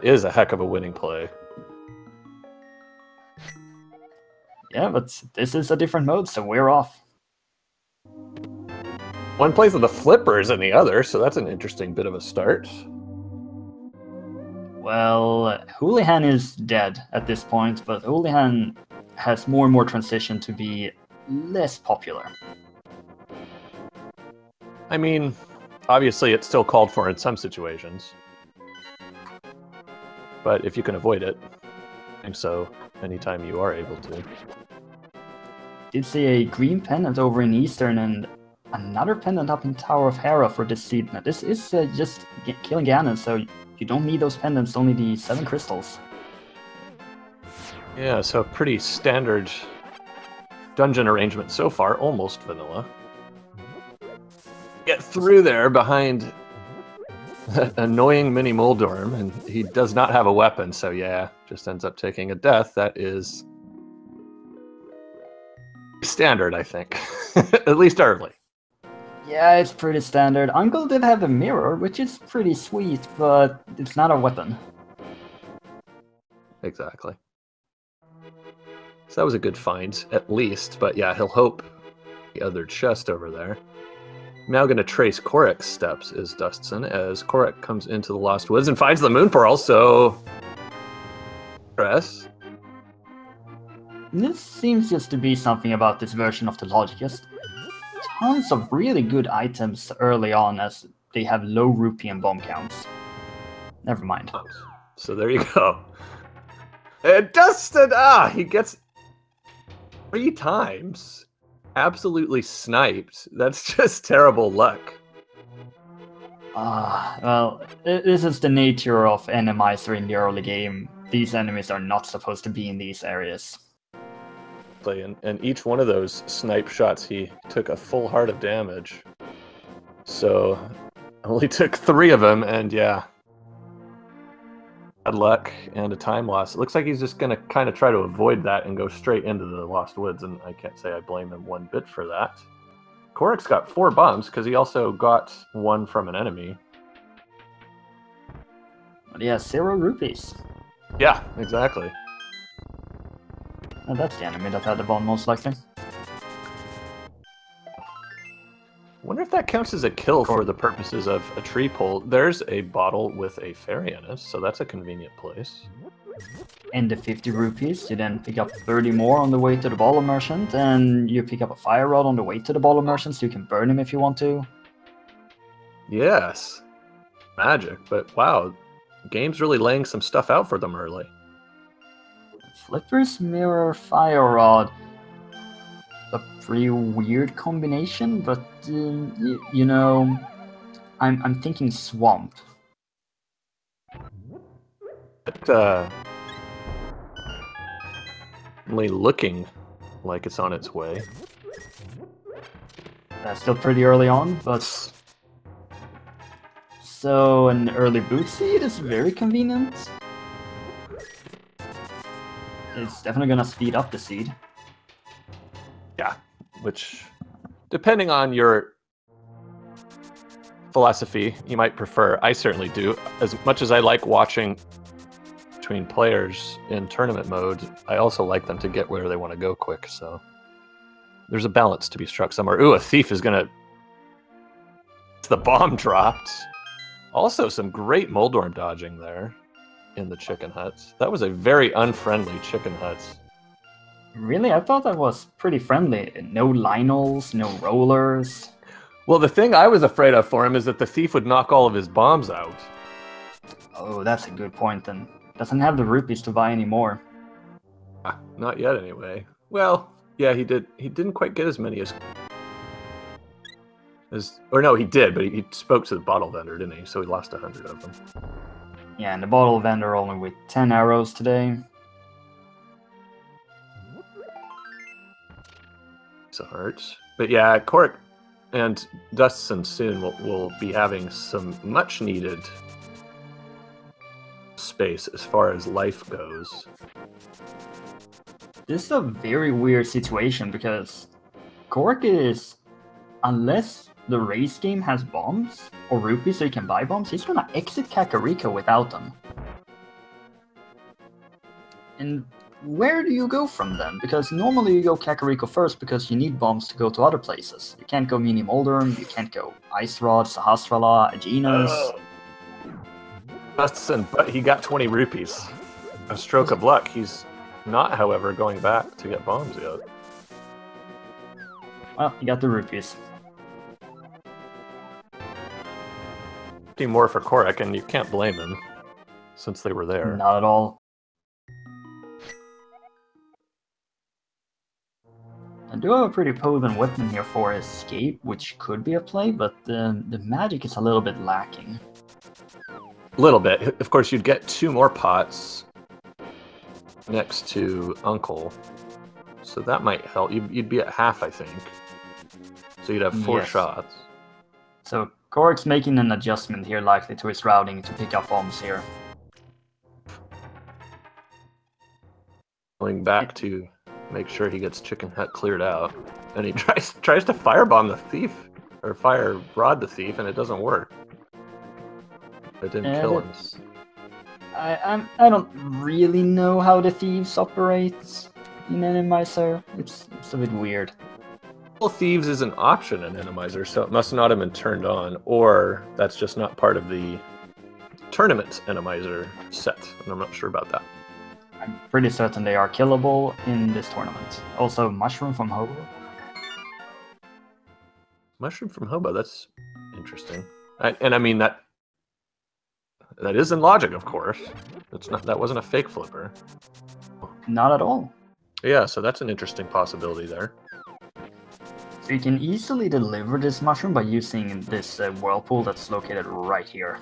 Is a heck of a winning play. Yeah, but this is a different mode, so we're off. One plays with the flippers and the other, so that's an interesting bit of a start. Well, Hoolihan is dead at this point, but Hoolihan has more and more transition to be less popular. I mean, obviously it's still called for in some situations. But if you can avoid it, I think so anytime you are able to. Did see a green pendant over in Eastern and another pendant up in Tower of Hera for this seed. Now, this is just killing Ganon, so you don't need those pendants, only the 7 crystals. Yeah, so pretty standard dungeon arrangement so far, almost vanilla. Get through there behind annoying mini Moldorm, and he does not have a weapon, so yeah, just ends up taking a death. That is standard, I think. At least early. Yeah, it's pretty standard. Uncle did have a mirror, which is pretty sweet, but it's not a weapon. Exactly. So that was a good find, at least, but yeah, he'll hope the other chest over there. I'm now going to trace Kohrek's steps as dustsen, as Kohrek comes into the Lost Woods and finds the Moon Pearl, so... Press. This seems just to be something about this version of the logic. Just tons of really good items early on as they have low rupee and bomb counts. Never mind. So there you go. And dustsen, he gets 3 times. Absolutely sniped. That's just terrible luck. Well, this is the nature of Randomizer in the early game. These enemies are not supposed to be in these areas. And each one of those snipe shots, he took a full heart of damage. So, only took 3 of them, and yeah. Bad luck and a time loss. It looks like he's just going to kind of try to avoid that and go straight into the Lost Woods, and I can't say I blame him one bit for that. Kohrek's got 4 bombs, because he also got 1 from an enemy. But yeah, 0 rupees. Yeah, exactly. Oh, that's the enemy that had the bomb, most likely. Wonder if that counts as a kill for the purposes of a tree pull. There's a bottle with a fairy in it, so that's a convenient place. And the 50 rupees, you then pick up 30 more on the way to the bottle merchant, and you pick up a fire rod on the way to the bottle merchant, so you can burn him if you want to. Yes. Magic, but wow, the game's really laying some stuff out for them early. Flippers, mirror, fire rod. A pretty weird combination, but you know, I'm thinking swamp. But only looking like it's on its way. That's still pretty early on, but so an early boot seed is very convenient. It's definitely gonna speed up the seed. Yeah, which, depending on your philosophy, you might prefer. I certainly do. As much as I like watching between players in tournament mode, I also like them to get where they want to go quick, so there's a balance to be struck somewhere. Ooh, a thief is gonna... The bomb dropped. Also, some great Moldorm dodging there in the chicken huts. That was a very unfriendly chicken huts. Really? I thought that was pretty friendly. No Lionels, no rollers. Well, the thing I was afraid of for him is that the thief would knock all of his bombs out. Oh, that's a good point, and doesn't have the rupees to buy any more. Not yet, anyway. Well, yeah, he did. He didn't quite get as many as... Or no, he did, but he spoke to the bottle vendor, didn't he? So he lost 100 of them. Yeah, and the bottle vendor only with 10 arrows today. So hurts. But yeah, Kohrek and dustsen soon will be having some much needed space as far as life goes. This is a very weird situation because Kohrek is, unless the race game has bombs or rupees so you can buy bombs, he's gonna exit Kakariko without them. And where do you go from them? Because normally you go Kakariko first because you need bombs to go to other places. You can't go Mini Moldorm, you can't go Ice Rod, Sahasrara, Aeginas. Dustsen, but he got 20 rupees. A stroke of luck. He's not, however, going back to get bombs yet. Well, you got the rupees. 50 more for Kohrek, and you can't blame him, since they were there. Not at all. I do have a pretty potent weapon here for escape, which could be a play, but the magic is a little bit lacking. A little bit. Of course, you'd get 2 more pots next to Uncle, so that might help. You'd be at half, I think. So you'd have 4 shots. So Kohrek's making an adjustment here, likely to his routing to pick up bombs here. Going back to make sure he gets Chicken Hut cleared out, and he tries to firebomb the thief, or fire rod the thief, and it doesn't work. It didn't kill him. I don't really know how the thieves operate in Randomizer. It's a bit weird. Well, thieves is an option in Randomizer, so it must not have been turned on, or that's just not part of the tournament Randomizer set, and I'm not sure about that. I'm pretty certain they are killable in this tournament. Also, Mushroom from Hobo. Mushroom from Hobo, that's interesting. And I mean, that is in logic, of course. That wasn't a fake flipper. Not at all. Yeah, so that's an interesting possibility there. So you can easily deliver this mushroom by using this whirlpool that's located right here.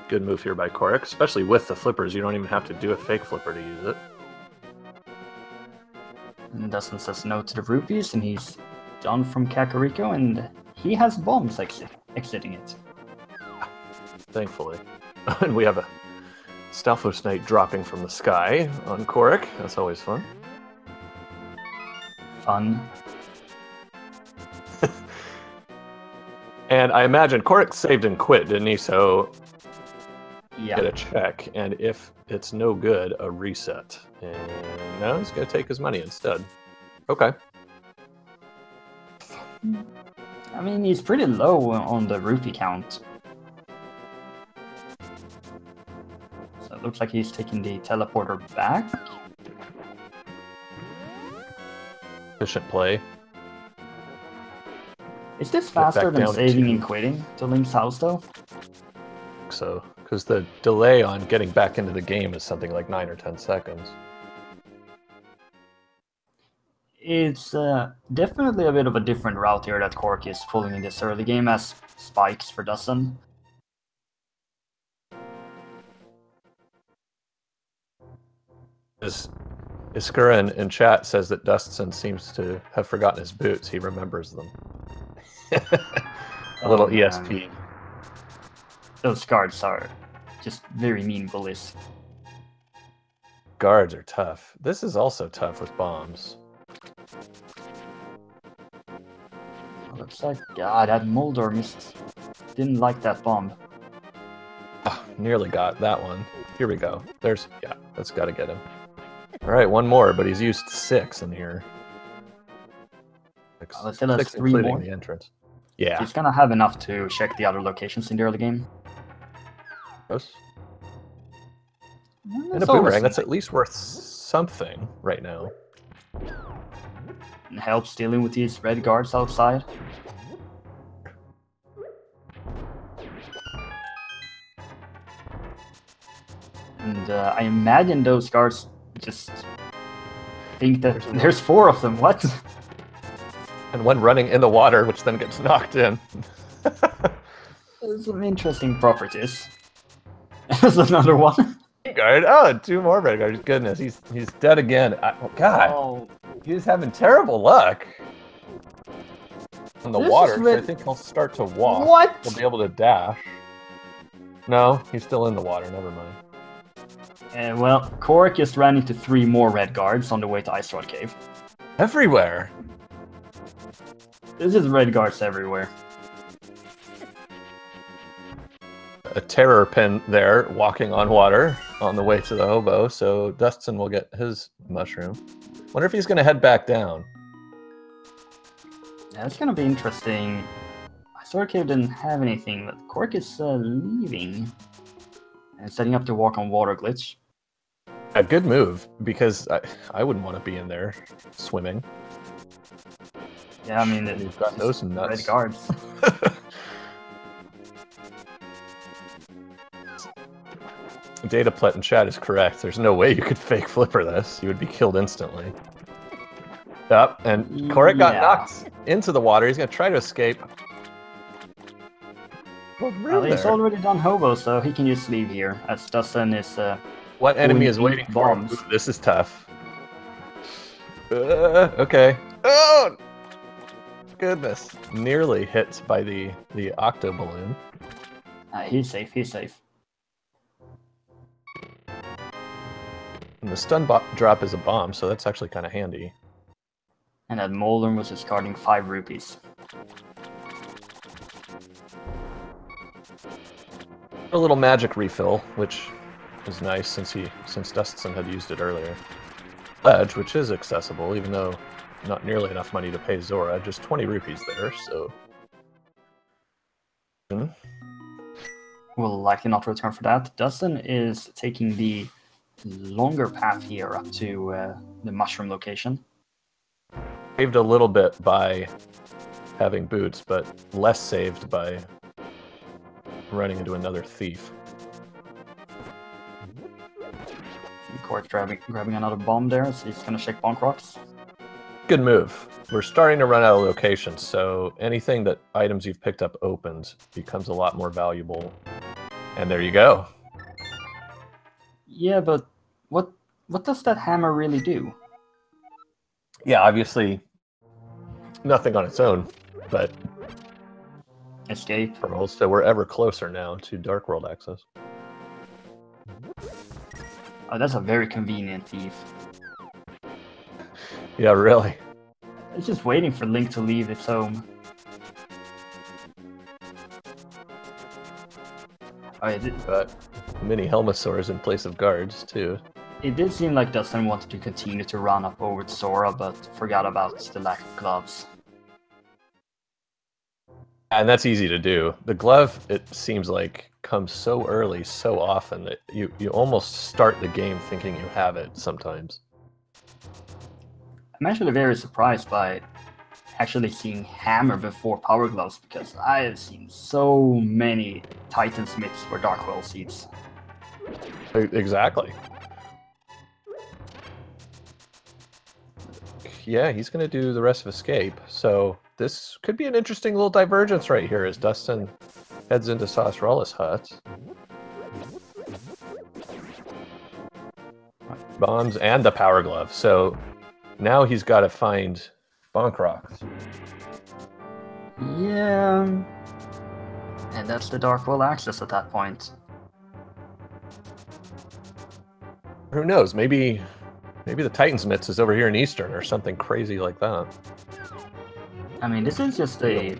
Good move here by Kohrek, especially with the flippers. You don't even have to do a fake flipper to use it. And Dustsen says no to the rupees, and he's done from Kakariko, and he has bombs exiting it. Thankfully. And we have a Stalfos Knight dropping from the sky on Kohrek. That's always fun. Fun. And I imagine Kohrek saved and quit, didn't he? So yeah. Get a check, and if it's no good, a reset. And now he's going to take his money instead. Okay. I mean, he's pretty low on the rupee count. So it looks like he's taking the teleporter back. Efficient play. Is this faster than saving and quitting to Link's house, though? So, because the delay on getting back into the game is something like 9 or 10 seconds. It's definitely a bit of a different route here that Kohrek is pulling in this early game as spikes for Dustsen. Iskura in chat says that Dustsen seems to have forgotten his boots. He remembers them. A little ESP. Those guards are just very mean bullies. Guards are tough. This is also tough with bombs. Looks like, God, that Moldor missed. Didn't like that bomb. Oh, nearly got that one. Here we go. Yeah, that's got to get him. All right, one more, but he's used 6 in here. Let's say that's 3 including more. The entrance. Yeah. He's gonna have enough to check the other locations in the early game. Yes. And a boomerang, that's at least worth something right now. And helps dealing with these red guards outside. And I imagine those guards just think that there's 4 of them. What? And one running in the water, which then gets knocked in. Some interesting properties. There's another one. Guard. Oh, 2 more red guards. Goodness, he's dead again. God, oh. He's having terrible luck. On the water, so I think he'll start to walk. What? He'll be able to dash. No, he's still in the water. Never mind. Well, Kohrek just ran into 3 more red guards on the way to Ice Rod Cave. Everywhere. There's just red guards everywhere. a terror pin there, walking on water on the way to the hobo, so Dustsen will get his mushroom. Wonder if he's going to head back down. Yeah, it's going to be interesting. Sorky didn't have anything, but Kohrek is leaving and setting up to walk on water glitch. A good move, because I wouldn't want to be in there swimming. Yeah, I mean, you've got those nuts. Red guards. Dataplet in chat is correct. There's no way you could fake flipper this. You would be killed instantly. Yep, and Kohrek got knocked into the water. He's going to try to escape. Well, he's already done hobo, so he can just leave here, as Dustsen is... what enemy is waiting for him? Ooh, this is tough. Okay. Oh! Goodness. Nearly hit by the octo balloon. He's safe, he's safe. And the stun drop is a bomb, so that's actually kind of handy. And that Molder was discarding 5 rupees. A little magic refill, which is nice since Dustsen had used it earlier. Pledge, which is accessible, even though not nearly enough money to pay Zora, just 20 rupees there, so... Will likely not return for that. Dustsen is taking the longer path here up to the mushroom location. Saved a little bit by having boots, but less saved by running into another thief. Kohrek grabbing another bomb there, so he's gonna shake bonk rocks. Good move. We're starting to run out of locations, so anything that items you've picked up opened becomes a lot more valuable. And there you go. Yeah, but what does that hammer really do? Yeah, obviously nothing on its own, but escape. So we're ever closer now to Dark World access. Oh, that's a very convenient thief. Yeah, really. It's just waiting for Link to leave its home. Oh, it did. But mini Helmasaurs in place of guards, too. It did seem like Dustsen wanted to continue to run up over to Sora, but forgot about the lack of gloves. And that's easy to do. The glove, it seems like, comes so early, so often, that you almost start the game thinking you have it sometimes. I'm actually very surprised by actually seeing Hammer before Power Gloves, because I have seen so many Titan Smiths for Dark World seeds. Exactly. Yeah, he's going to do the rest of Escape, so this could be an interesting little divergence right here as Dustsen heads into Sasrala's hut. Bombs and the Power Glove, so now he's got to find Bonk Rocks. Yeah, and that's the Dark World access at that point. Who knows, maybe the Titan Smiths is over here in Eastern or something crazy like that. I mean, this is just a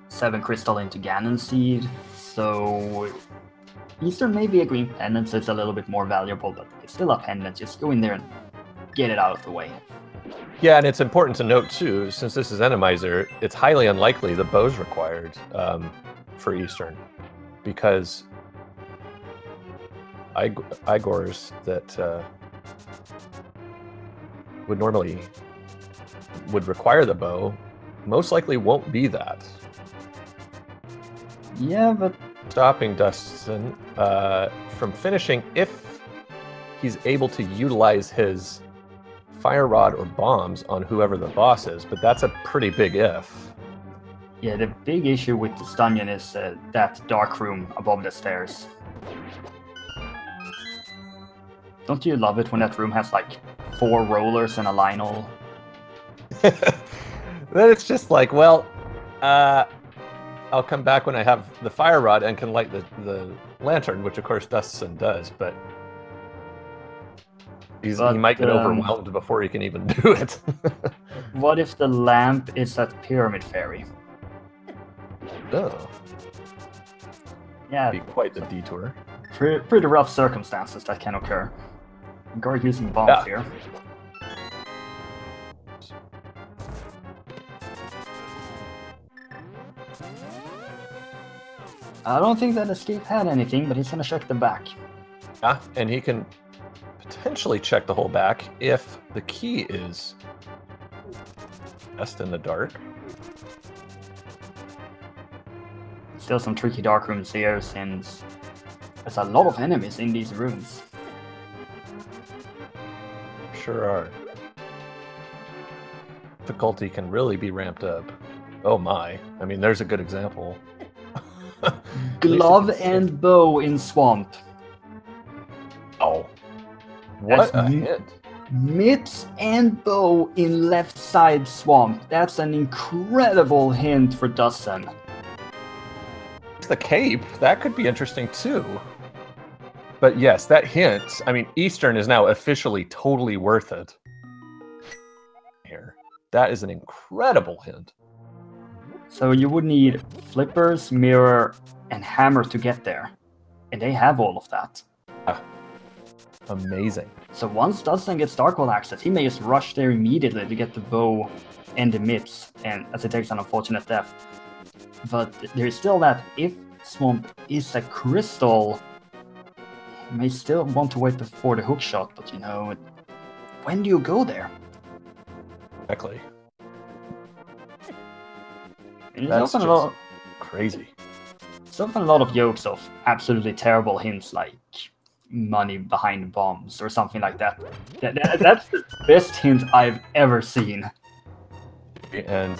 7 crystal into Ganon seed, so Eastern may be a green pendant, so it's a little bit more valuable, but it's still a pendant. Just go in there and get it out of the way. Yeah, and it's important to note too, since this is Randomizer, it's highly unlikely the bow's required for Eastern, because Igors that would require the bow most likely won't be that. Yeah, but stopping Dustsen from finishing if he's able to utilize his fire rod or bombs on whoever the boss is, but that's a pretty big if. Yeah, the big issue with this dungeon is that dark room above the stairs. Don't you love it when that room has like 4 rollers and a Lionel? Then it's just like, well, I'll come back when I have the fire rod and can light the lantern, which of course Dustsen does, but he might get overwhelmed before he can even do it. What if the lamp is that Pyramid Fairy? Oh. Yeah, Be quite the detour. pretty rough circumstances that can occur. Kohrek using bombs here. I don't think that escape had anything, but he's gonna check the back. Yeah, and he can potentially check the whole back if the key is best in the dark. Still some tricky dark rooms here, since there's a lot of enemies in these rooms. Sure are. Difficulty can really be ramped up. Oh my. I mean, there's a good example. Glove and bow in swamp. Oh. What That's a hit. Mitts and bow in left side swamp. That's an incredible hint for dustsen. The cape, that could be interesting too. But yes, that hint, I mean, Eastern is now officially totally worth it. Here. That is an incredible hint. So you would need flippers, mirror, and hammer to get there. And they have all of that. Amazing. So once dustsen gets Darkworld access, he may just rush there immediately to get the bow and the mitts, and as it takes an unfortunate death. But there's still that if swamp is a crystal, you may still want to wait before the hook shot, but you know, when do you go there? Exactly. And That's often just crazy. It's often a lot of jokes of absolutely terrible hints like money behind bombs or something like that. That's the best hint I've ever seen. And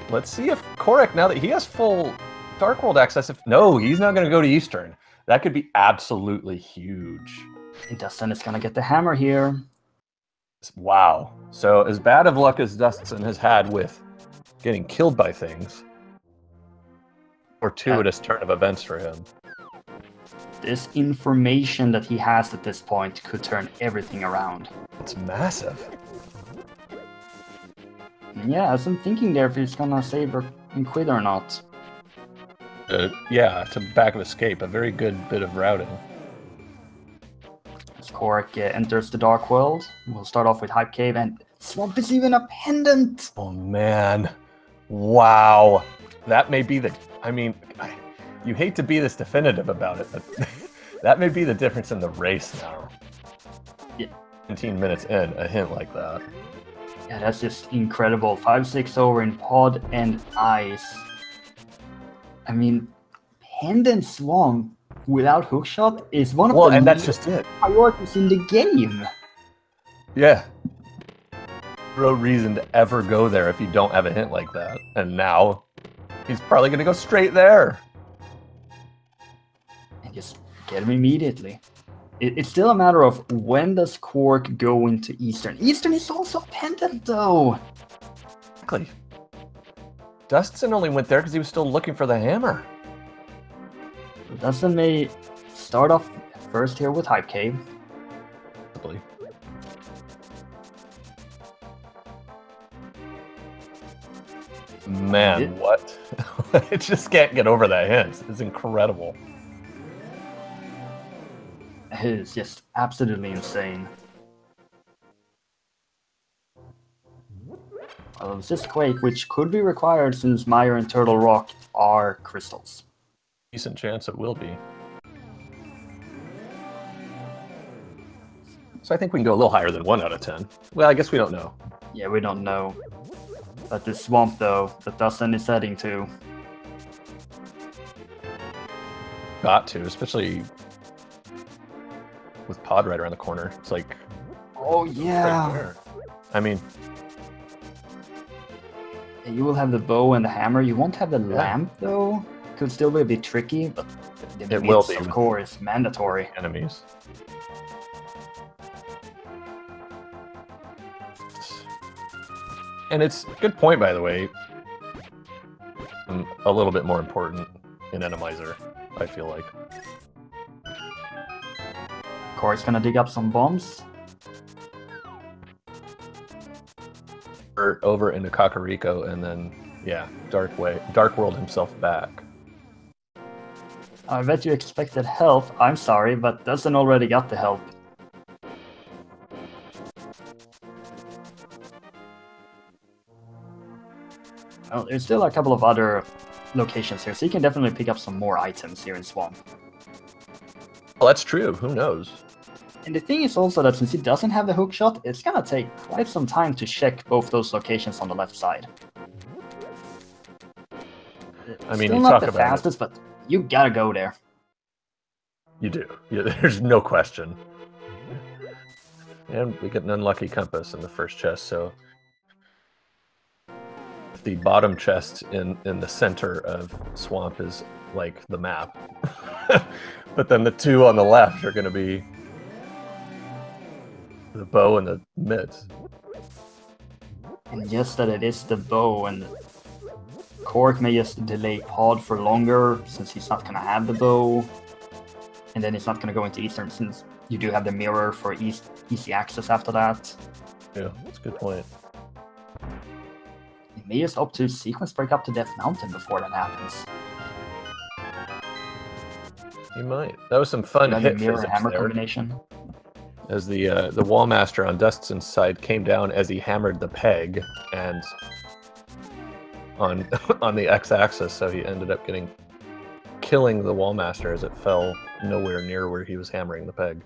let's see if Kohrek, now that he has full Dark World access, no, he's not going to go to Eastern. That could be absolutely huge. And dustsen is going to get the hammer here. Wow. So as bad of luck as dustsen has had with getting killed by things, fortuitous turn of events for him. This information that he has at this point could turn everything around. It's massive. Yeah, as I'm thinking there if he's gonna save her and quit or not. Yeah, to back of escape, a very good bit of routing. As Kohrek enters the Dark World, we'll start off with Hype Cave, and Swamp is even a pendant! Oh man. Wow. That may be the... I mean, you hate to be this definitive about it, but that may be the difference in the race now. Yeah. 17 minutes in, a hint like that. Yeah, that's just incredible. 5-6 over in pod and ice. I mean, pendant swamp without hookshot is one of the and that's just it. priorities in the game. Yeah. No reason to ever go there if you don't have a hint like that. And now, he's probably going to go straight there. And just get him immediately. It's still a matter of when does Kohrek go into Eastern. Eastern is also a pendant, though. Exactly. Dustsen only went there because he was still looking for the hammer. Dustsen may start off first here with Hype Cave. Possibly. Man, what? I just can't get over that hint. It's incredible. It is just absolutely insane. It's just Quake, which could be required since Mire and Turtle Rock are crystals. Decent chance it will be. So I think we can go a little higher than 1 out of 10. Well, I guess we don't know. Yeah, we don't know. But this swamp, though, that dustsen is heading to. Got to, especially with Pod right around the corner. It's like... Oh, yeah. Right there. I mean... You will have the bow and the hammer. You won't have the lamp, though. Could still be a bit tricky, but it will be, of course, mandatory. Enemies. And it's a good point, by the way. A little bit more important in Randomizer, I feel like. Kohrek's gonna dig up some bombs. Over into Kakariko, and then, yeah, Dark World himself back. I bet you expected help. I'm sorry, but Dustsen already got the help. Well, there's still a couple of other locations here, so you can definitely pick up some more items here in Swamp. Well, that's true. Who knows? And the thing is also that since he doesn't have the hook shot, it's gonna take quite some time to check both those locations on the left side. I mean, still you not talk the about fastest, but you gotta go there. You do. There's no question. And we get an unlucky compass in the first chest, so the bottom chest in the center of Swamp is like the map. But then the two on the left are going to be the bow and the mitts. And just that it is the bow, and Kohrek may just delay pod for longer since he's not gonna have the bow. And then it's not gonna go into Eastern since you do have the mirror for easy access after that. Yeah, that's a good point. He may just opt to sequence break up to Death Mountain before that happens. He might. That was some fun hit mirror physics hammer there. combination. As the Wallmaster on Dustsen's side came down as he hammered the peg, and on on the x-axis, so he ended up killing the Wallmaster as it fell nowhere near where he was hammering the peg.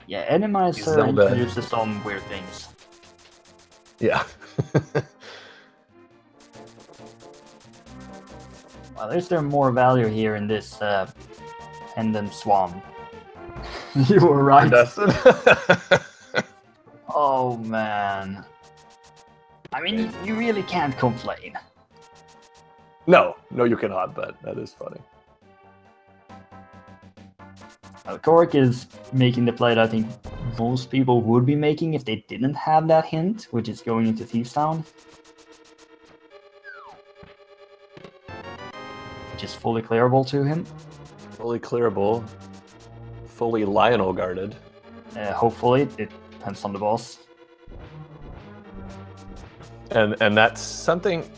Yeah, Randomizer Zelda. introduces some weird things. Yeah. Well, is there more value here in this pendant swamp? You were right. Oh man. I mean, you really can't complain. No, you cannot, but that is funny. Kohrek is making the play that I think most people would be making if they didn't have that hint, which is going into Thieves Town. Which is fully clearable to him. Fully clearable. Fully Lionel guarded. Hopefully, it depends on the boss. And that's something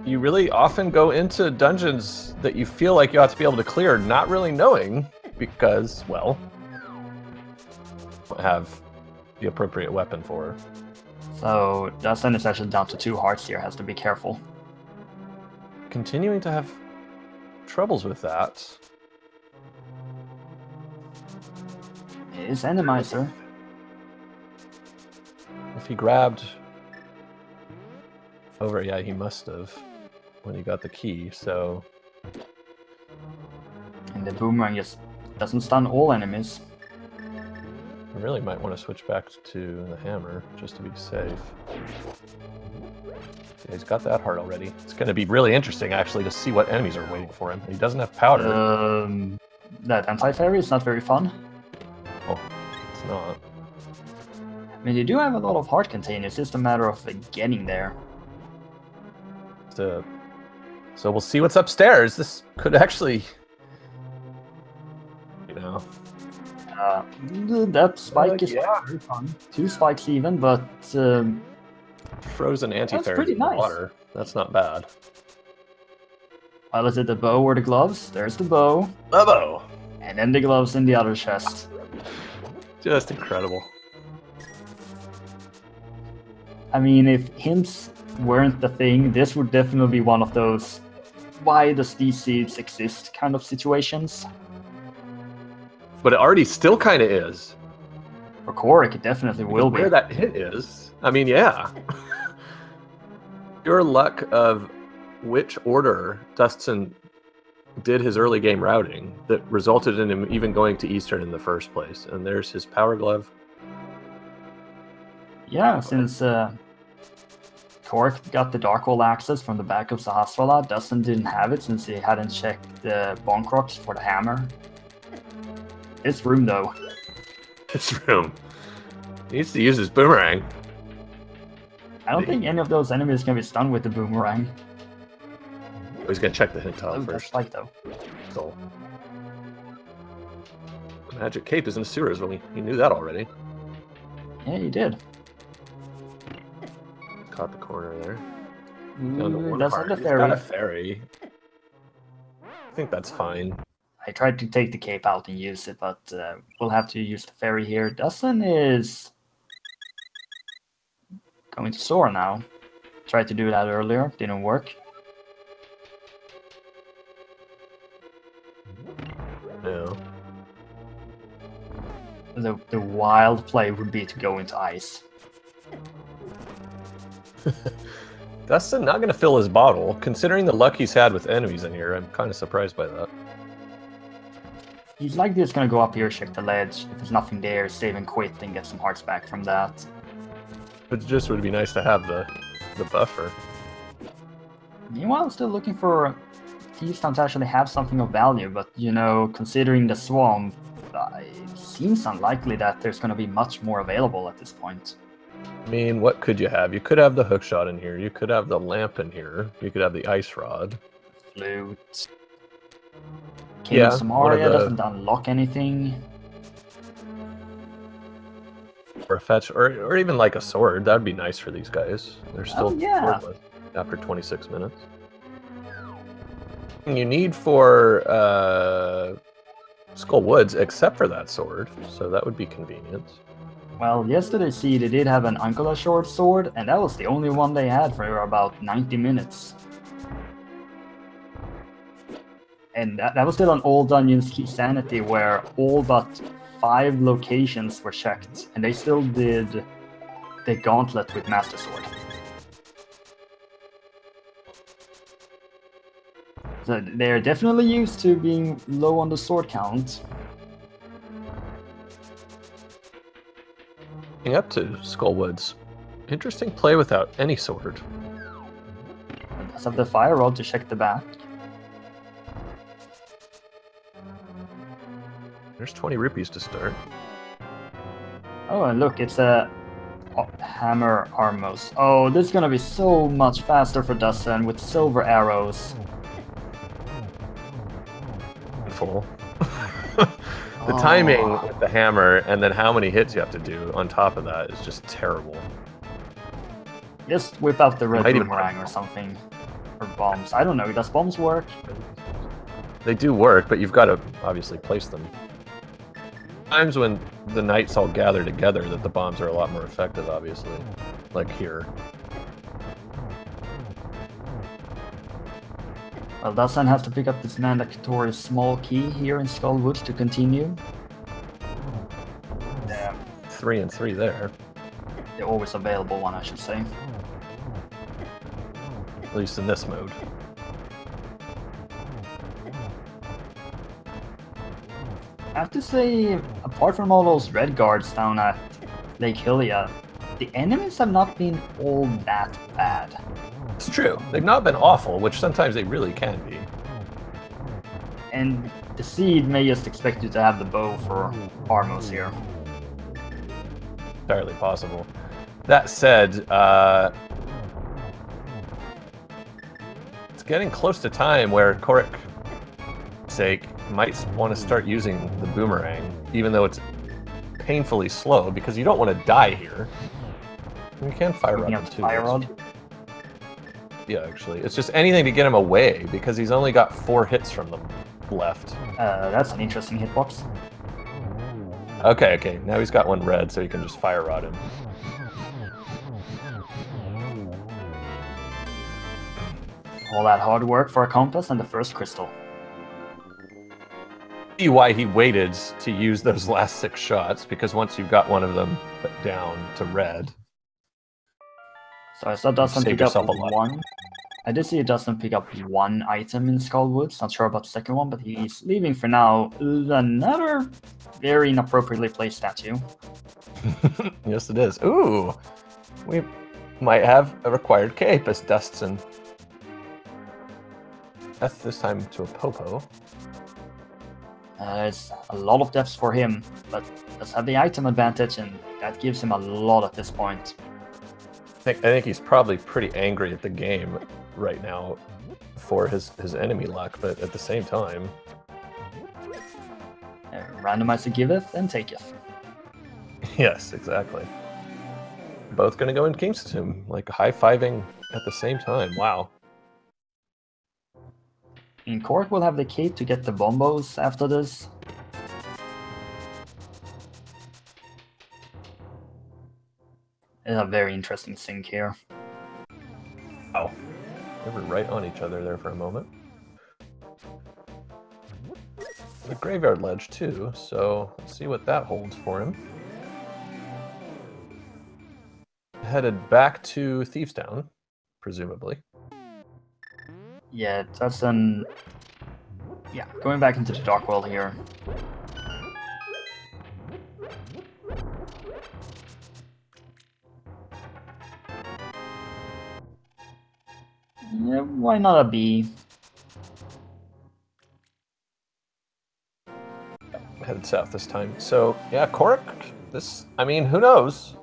you really often go into dungeons that you feel like you ought to be able to clear, not really knowing, because, well, don't have the appropriate weapon for her. So Dustsen is actually down to 2 hearts here, has to be careful. Continuing to have troubles with that. Is Randomizer. If he grabbed over, yeah, he must have when he got the key, so. And the boomerang just doesn't stun all enemies. I really might want to switch back to the hammer just to be safe. Yeah, he's got that heart already. It's going to be really interesting, actually, to see what enemies are waiting for him. He doesn't have powder. That anti-fairy is not very fun. Oh, it's not. I mean, you do have a lot of heart containers, it's just a matter of getting there. So we'll see what's upstairs. This could actually, you know. That spike is yeah. very fun. 2 spikes even, but Frozen anti-fairy pretty in the nice. water. That's not bad. well, is it the bow or the gloves? There's the bow. The bow. And then the gloves in the other chest. Just incredible. I mean, if hints weren't the thing, this would definitely be one of those why does these seeds exist kind of situations. But it already still kind of is. For Kohrek, it definitely will be. Where that hint is, I mean, yeah. Pure luck of which order Dustsen did his early game routing that resulted in him even going to Eastern in the first place. And there's his power glove. Yeah, since Kohrek got the Darkhold access from the back of Sahasrara, Dustsen didn't have it since he hadn't checked the Bonk Rocks for the hammer. This room, though. This room. He needs to use his boomerang. I don't think any of those enemies can be stunned with the boomerang. Oh, he's gonna check the hint tile Oh, that's first. spike, though. So. Magic cape is in the sewers. Well, he knew that already. Yeah, you did. Caught the corner there. Ooh, that's not the fairy. Got a fairy. think that's fine. I tried to take the cape out and use it, but we'll have to use the fairy here. Dustsen is going to soar now. Tried to do that earlier, didn't work. Yeah. The wild play would be to go into ice. Dustsen not going to fill his bottle. Considering the luck he's had with enemies in here, I'm kind of surprised by that. He's likely just going to go up here, check the ledge. If there's nothing there, save and quit and get some hearts back from that. It just would be nice to have the buffer. Meanwhile, still looking for these towns to actually have something of value, but you know, considering the swamp, it seems unlikely that there's going to be much more available at this point. I mean, what could you have? You could have the hookshot in here. You could have the lamp in here. You could have the ice rod. Flute. King of Samaria doesn't unlock anything. Or a fetch, or even like a sword. That would be nice for these guys. They're still swordless after 26 minutes. You need for Skull Woods, except for that sword, so that would be convenient. Well, yesterday, see, they did have an Angola short sword, and that was the only one they had for about 90 minutes. And that was still an old Dungeons Key Sanity, where all but 5 locations were checked, and they still did the gauntlet with Master Sword. So they're definitely used to being low on the sword count. Up to Skull Woods. Interesting play without any sword. It does have the fire rod to check the back. There's 20 rupees to start. Oh, and look, it's a hammer armos. Oh, this is gonna be so much faster for Dustsen with silver arrows. Full. The timing with the hammer and then how many hits you have to do on top of that is just terrible. Just whip out the red boomerang or something. Or bombs. I don't know, does bombs work? They do work, but you've got to obviously place them. Times when the knights all gather together that the bombs are a lot more effective, obviously. Like here. Well, Dustsen has to pick up this mandatory small key here in Skull Woods to continue. Yeah. 3 and 3 there. The always available one, I should say. At least in this mode. I have to say, apart from all those red guards down at Lake Hylia, the enemies have not been all that bad. It's true. They've not been awful, which sometimes they really can be. And the Seed may just expect you to have the bow for Armos here. Entirely possible. That said, it's getting close to time where Kohrek sake might want to start using the boomerang, even though it's painfully slow, because you don't want to die here. You can fire rod him too. Fire rod? Yeah, actually. It's just anything to get him away, because he's only got 4 hits from the left. That's an interesting hitbox. Okay. Now he's got 1 red, so he can just fire rod him. All that hard work for a compass and the first crystal. See why he waited to use those last 6 shots, because once you've got one of them put down to red... So I saw Dustsen pick up 1. I did see Dustsen pick up 1 item in Skull Woods. Not sure about the second one, but he's leaving for now. Another very inappropriately placed statue. Yes, it is. Ooh! We might have a required cape as Dustsen. Death this time to a Popo. It's a lot of deaths for him, but does have the item advantage, and that gives him a lot at this point. I think he's probably pretty angry at the game right now for his enemy luck, but at the same time... Randomizer giveth and taketh. Yes, exactly. Both going to go in King's Tomb, like high-fiving at the same time. Wow. mean, Kohrek will have the cape to get the bombos after this. It's a very interesting sync here. Oh, they were right on each other there for a moment. The graveyard ledge too, so let's see what that holds for him. Headed back to Thieves Town, presumably. Yeah, that's an... Yeah, going back into the Dark World here. Yeah, why not a B? Headed south this time. So, yeah, Kohrek, this, I mean, who knows?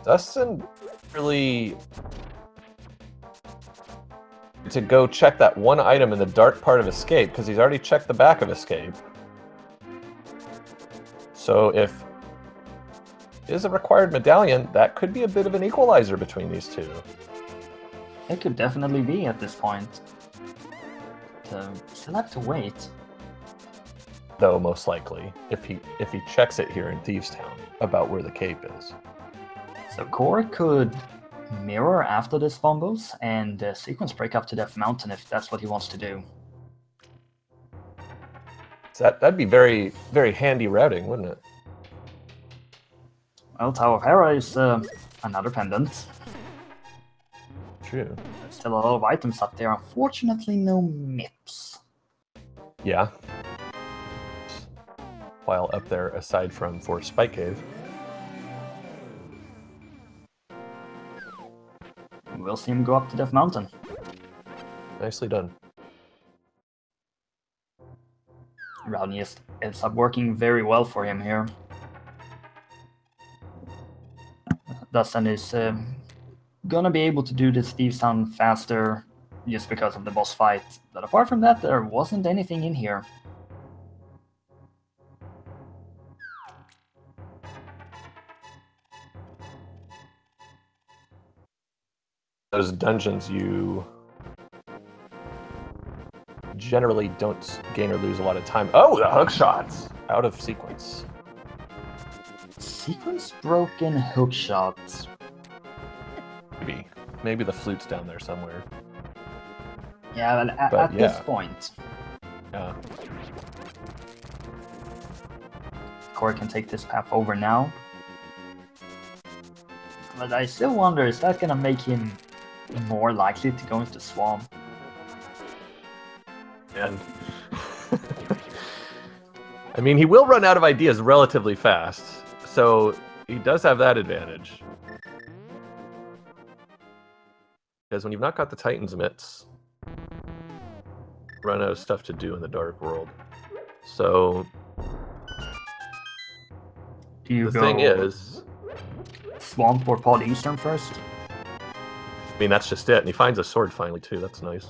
Dustsen really... to go check that one item in the dark part of Escape, because he's already checked the back of Escape. So if it is a required medallion, that could be a bit of an equalizer between these two. It could definitely be at this point. Still have to wait. Though, most likely, if he checks it here in Thieves Town about where the cape is. So Kohrek could mirror after this bombos and sequence break up to Death Mountain if that's what he wants to do. So that'd be very, very handy routing, wouldn't it? Well, Tower of Hera is another pendant. True. There's still a lot of items up there. Unfortunately, no MIPS. Yeah. While up there, aside from for Spike Cave. We'll see him go up to Death Mountain. Nicely done. Rodney ends up working very well for him here. Dustsen is gonna be able to do this Thieves Town faster just because of the boss fight. But apart from that, there wasn't anything in here. Those dungeons you generally don't gain or lose a lot of time. Oh, the hook shots! Out of sequence. Sequence broken hook shots. Maybe the flute's down there somewhere. Yeah, but at yeah. this point, Yeah. Kohrek can take this path over now. But I still wonder, is that gonna make him more likely to go into Swamp? And I mean, he will run out of ideas relatively fast, so he does have that advantage. Because when you've not got the Titan's mitts, run out of stuff to do in the Dark World. So Do you the go thing is, Swamp or Pod Eastern first? I mean, that's just it. And he finds a sword finally, too. That's nice.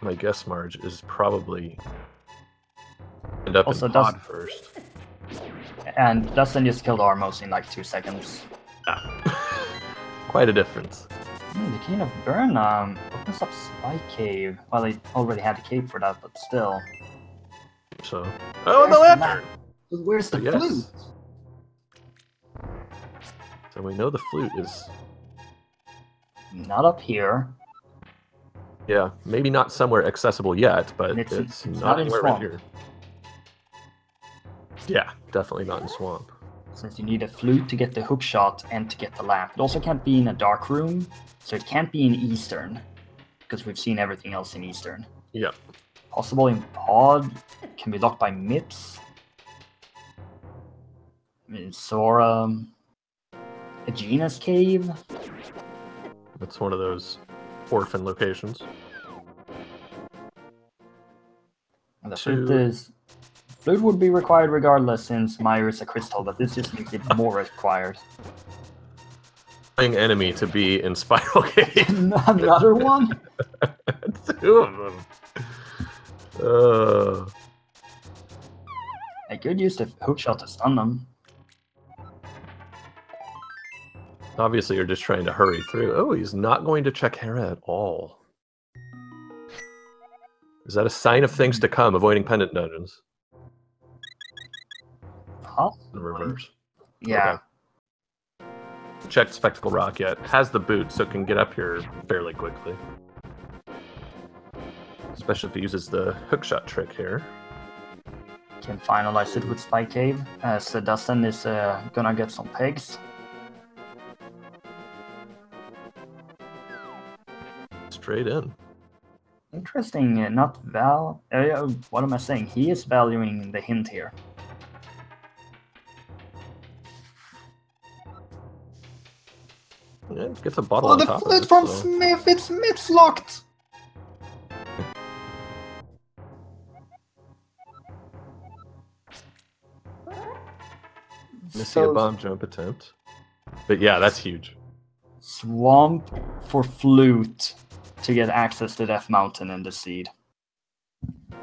My guess, Marge, is probably end up Also in Pod first. And Dustsen just killed Armos in like 2 seconds. Quite a difference. The King of Burn opens up Spy Cave. Well, they already had a cape for that, but still. So, oh, the lantern! Where's the Yes. flute? So we know the flute is, Not up here. yeah, maybe not somewhere accessible yet, but It's it's not not in anywhere Swamp. right here. Yeah, definitely not in Swamp. Since you need a flute to get the hook shot and to get the lamp. It also can't be in a dark room, so it can't be in Eastern, because we've seen everything else in Eastern. Yeah. Possible in Pod, can be locked by MIPS. Sora, Aegina's Cave. That's one of those orphan locations. And the flute would be required regardless, since Meyer is a crystal, but this just makes it more required. Enemy to be in Spiral Cave. Another one? 2 of them. I could use the hookshot to stun them. Obviously, you're just trying to hurry through. Oh, he's not going to check Hera at all. Is that a sign of things to come, avoiding pendant dungeons? In reverse. Yeah. Okay. Checked Spectacle Rock yet. Has the boot, so can get up here fairly quickly. Especially if he uses the hookshot trick here. Can finalize it with Spy Cave, as Dustsen is gonna get some pegs. Straight in. Interesting, not what am I saying? He is valuing the hint here. Yeah, gets a bottle on the top flute of it, from so. Smith! It's Smith's locked! Missing a bomb jump attempt. But yeah, that's huge. Swamp for flute to get access to Death Mountain and the seed. I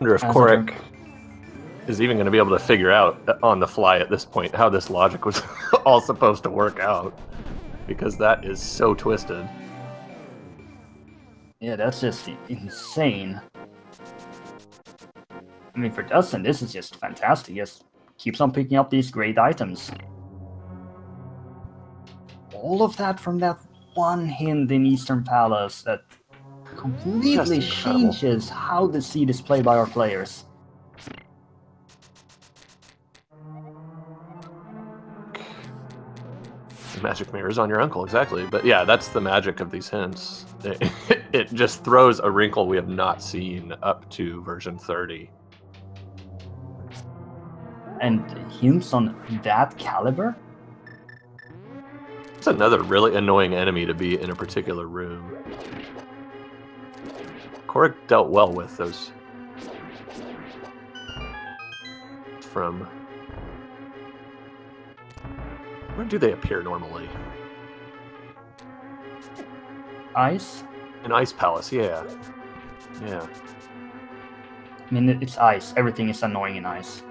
wonder if Kohrek is even going to be able to figure out on the fly at this point how this logic was all supposed to work out. Because that is so twisted. Yeah, that's just insane. I mean, for Dustsen, this is just fantastic. Just keeps on picking up these great items. All of that from that one hint in Eastern Palace that completely changes how the seed is played by our players. Magic mirrors on your uncle, exactly. But yeah, that's the magic of these hints. It just throws a wrinkle we have not seen up to version 30. And hints on that caliber? It's another really annoying enemy to be in a particular room. Kohrek dealt well with those from... Where do they appear normally? Ice? In Ice Palace, yeah. Yeah. I mean, it's ice. Everything is annoying in ice.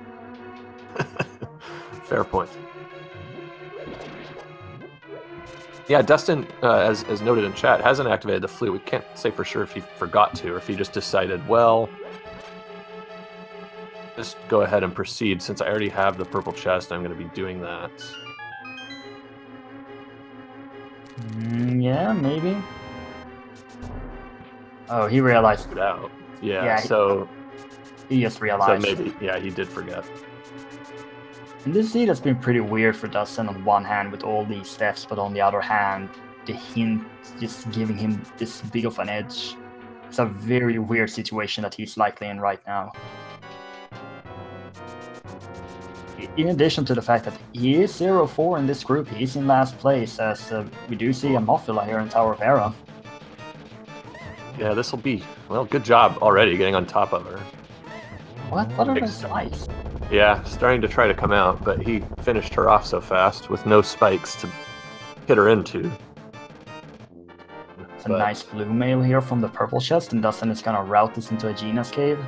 Fair point. Yeah, Dustin, as noted in chat, hasn't activated the flute. We can't say for sure if he forgot to, or if he just decided, well, just go ahead and proceed. Since I already have the purple chest, I'm going to be doing that. Yeah, maybe. Oh, he realized it out. Yeah, yeah, so he just realized. So maybe, yeah, he did forget. And this seed has been pretty weird for Dustsen on one hand with all these steps, but on the other hand, the hint just giving him this big of an edge. It's a very weird situation that he's likely in right now. In addition to the fact that he is 0-4 in this group, he's in last place, as we do see a Mothula here in Tower of Hera. Yeah, this will be, well, good job already getting on top of her. What are those slides? Yeah, starting to try to come out, but he finished her off so fast with no spikes to hit her into. It's a nice blue mail here from the purple chest, and Dustsen is gonna route this into Aegina's cave.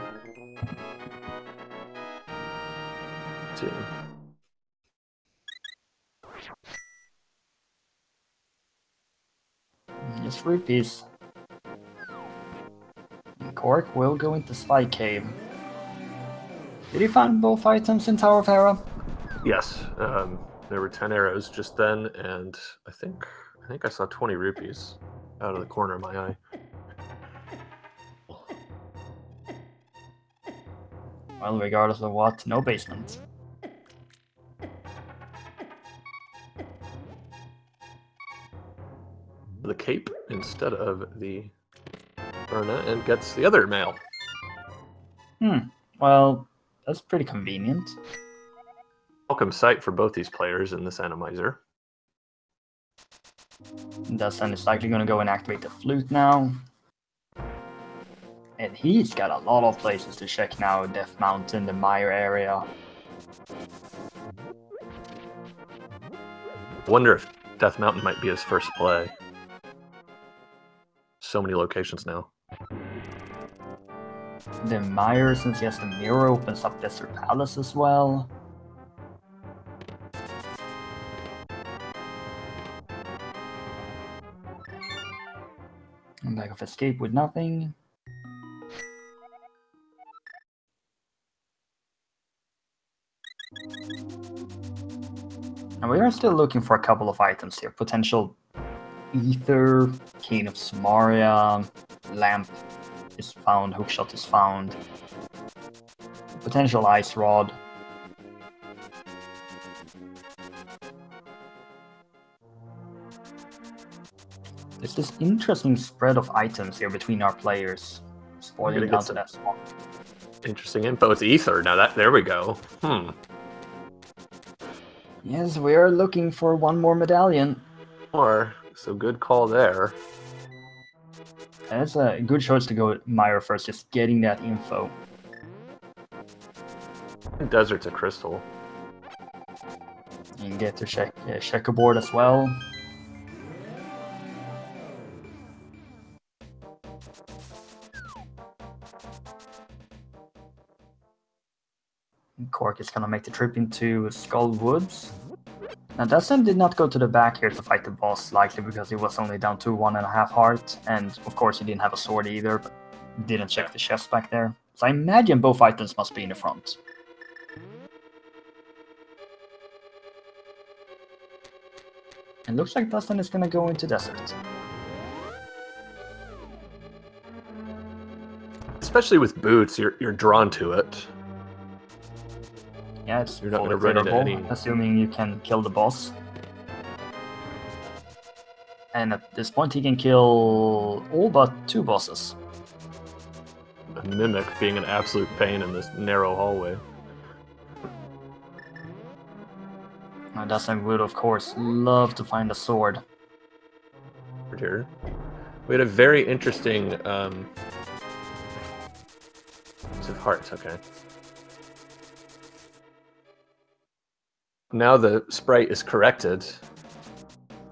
Just rupees. Kohrek will go into Spy Cave. Did he find both items in Tower of Hera? Yes, there were 10 arrows just then, and I think I saw 20 rupees out of the corner of my eye. Well, regardless of what, no basement. The cape instead of the Burna, and gets the other mail. Well, that's pretty convenient. Welcome sight for both these players in this Randomizer. Dustsen is likely going to go and activate the flute now. And he's got a lot of places to check now. Death Mountain, the Mire area. Wonder if Death Mountain might be his first play. So many locations now. The Mire, since he has the mirror, opens up Desert Palace as well. to escape with nothing. And we are still looking for a couple of items here. Potential ether, cane of Samaria, lamp is found, hookshot is found. Potential ice rod. There's this interesting spread of items here between our players. Spoiling down to that spot. Interesting info. It's ether. Now there we go. Yes, we are looking for one more medallion. So good call there. That's a good choice to go Myra first, just getting that info. Desert's a crystal. You can get to checkerboard as well. Kohrek is gonna make the trip into Skull Woods. Now dustsen did not go to the back here to fight the boss, likely because he was only down to 1.5 heart, and of course he didn't have a sword either, but didn't check the chest back there. So I imagine both items must be in the front. It looks like dustsen is gonna go into desert. Especially with boots, you're drawn to it. Yeah, it's You're not fully going to run into clearable, any... assuming you can kill the boss. And at this point he can kill all but 2 bosses. A mimic being an absolute pain in this narrow hallway. Now dustsen would, of course, love to find a sword. Here. We had a very interesting... It's of hearts, okay. Now the sprite is corrected.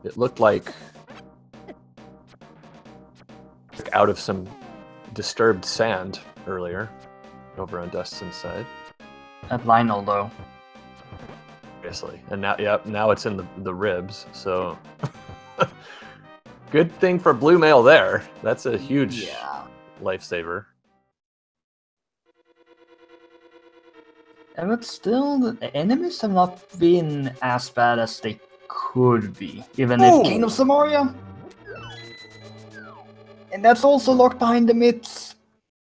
It looked like out of some disturbed sand earlier over on dustsen's side. At Lionel, though. Obviously. And now, yep, now it's in the ribs, so... Good thing for blue mail there. That's a huge lifesaver. But still, the enemies have not been as bad as they could be, even if Cane of Samaria. And that's also locked behind the myths.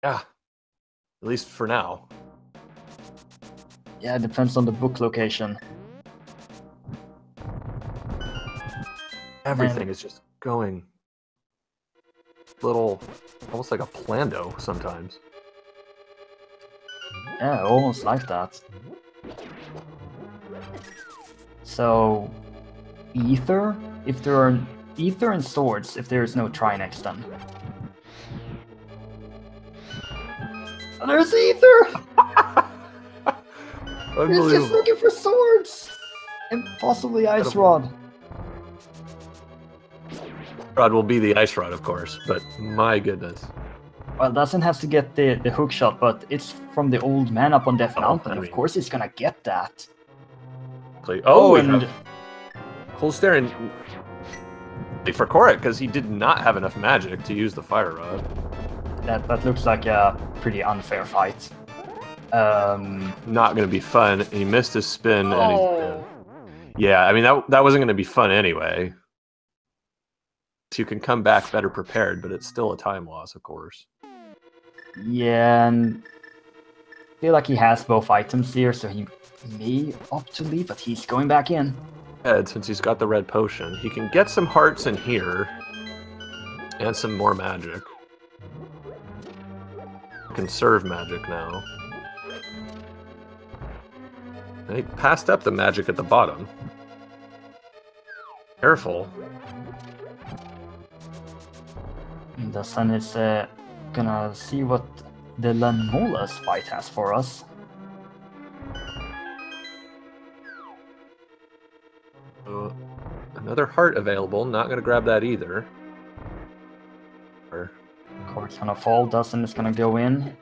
Yeah, at least for now. Yeah, it depends on the book location. Everything is just going little, almost like a plando sometimes. Yeah, almost like that. So, ether? If there are ether and swords, if there is no Trinex then. Oh, there's ether! He's just looking for swords! And possibly ice rod. Rod will be the ice rod, of course, but my goodness. Well, dustsen has to get the hook shot, but it's from the old man up on Death Mountain. Of course he's gonna get that. Oh, and cool staring for Kohrek, because he did not have enough magic to use the fire rod. That looks like a pretty unfair fight. Not gonna be fun. He missed his spin, and he's dead. Yeah, I mean that wasn't gonna be fun anyway. So you can come back better prepared, but it's still a time loss, of course. Yeah, and I feel like he has both items here, so he may opt to leave, but he's going back in. Since he's got the red potion, he can get some hearts in here and some more magic. Conserve magic now. And he passed up the magic at the bottom. Careful. Dustsen is gonna see what the Lanmola's fight has for us. Another heart available. Not gonna grab that either. Kohrek's gonna fall. Dustsen is gonna go in.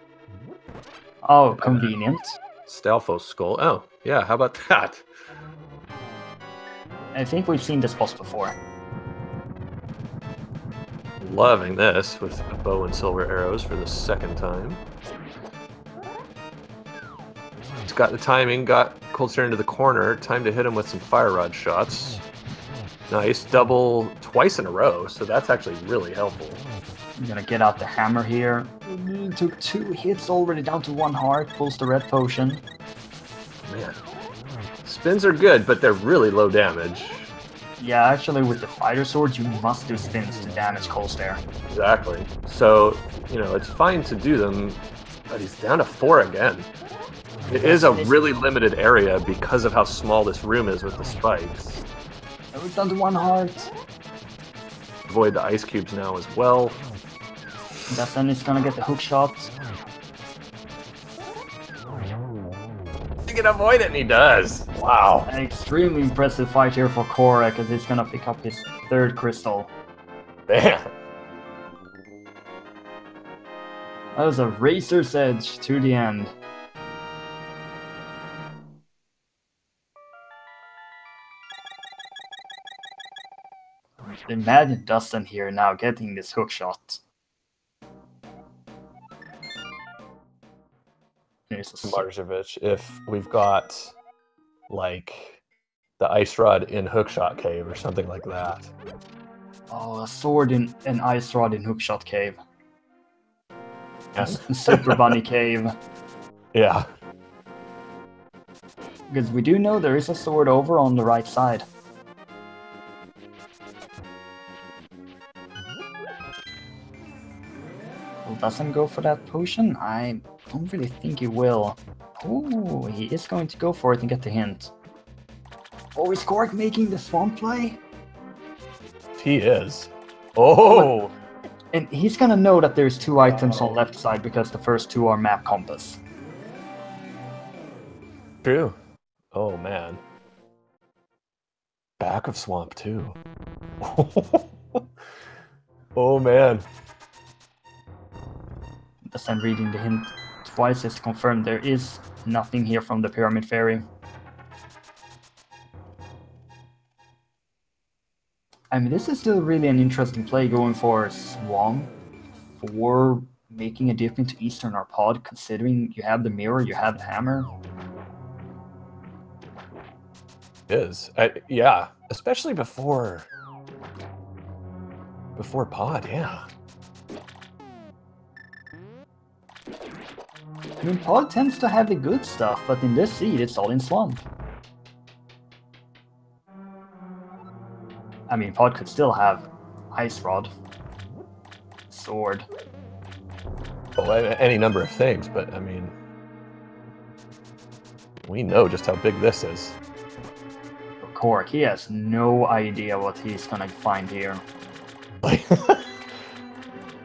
Oh, convenient. Stalfos skull. Oh, yeah. How about that? I think we've seen this boss before. loving this with a bow and silver arrows for the second time. He's got the timing, got Cold Stare into the corner. Time to hit him with some fire rod shots. Nice, double twice in a row, so that's actually really helpful. I'm gonna get out the hammer here. Took 2 hits already, down to 1 heart. Pulls the red potion. Man, spins are good, but they're really low damage. Yeah, actually, with the fighter sword, you must do spins to damage Cold Stare. Exactly. So, you know, it's fine to do them, but he's down to 4 again. It is a really limited area because of how small this room is with the spikes. We're down to 1 heart. Avoid the ice cubes now as well. Dustsen is gonna get the hook shot. He can avoid it, and he does. Wow. An extremely impressive fight here for Kohrek, as he's gonna pick up his 3rd crystal. Man. That was a razor's edge to the end. Imagine Dustsen here now getting this hook shot. Marjevich, if we've got, like, the ice rod in Hookshot Cave or something like that. Oh, a sword in an ice rod in Hookshot Cave. Yes. Super Bunny Cave. Yeah. Because we do know there is a sword over on the right side. Will Dustsen go for that potion? I don't really think he will. Oh, he is going to go for it and get the hint. Oh, is Kohrek making the swamp play? He is. Oh! And he's gonna know that there's 2 items on left side because the first 2 are map compass. True. Oh, man. Back of swamp, too. Oh, man. Dustsen reading the hint twice is confirmed there is nothing here from the Pyramid Fairy. I mean, this is still really an interesting play going for Swamp for making a dip into Eastern Arpod, considering you have the mirror, you have the hammer. It is. Yeah, especially before pod, yeah. I mean, Pod tends to have the good stuff, but in this seed, it's all in Swamp. I mean, Pod could still have Ice Rod, Sword. Well, any number of things, but I mean, we know just how big this is. Kohrek, he has no idea what he's gonna find here. Like,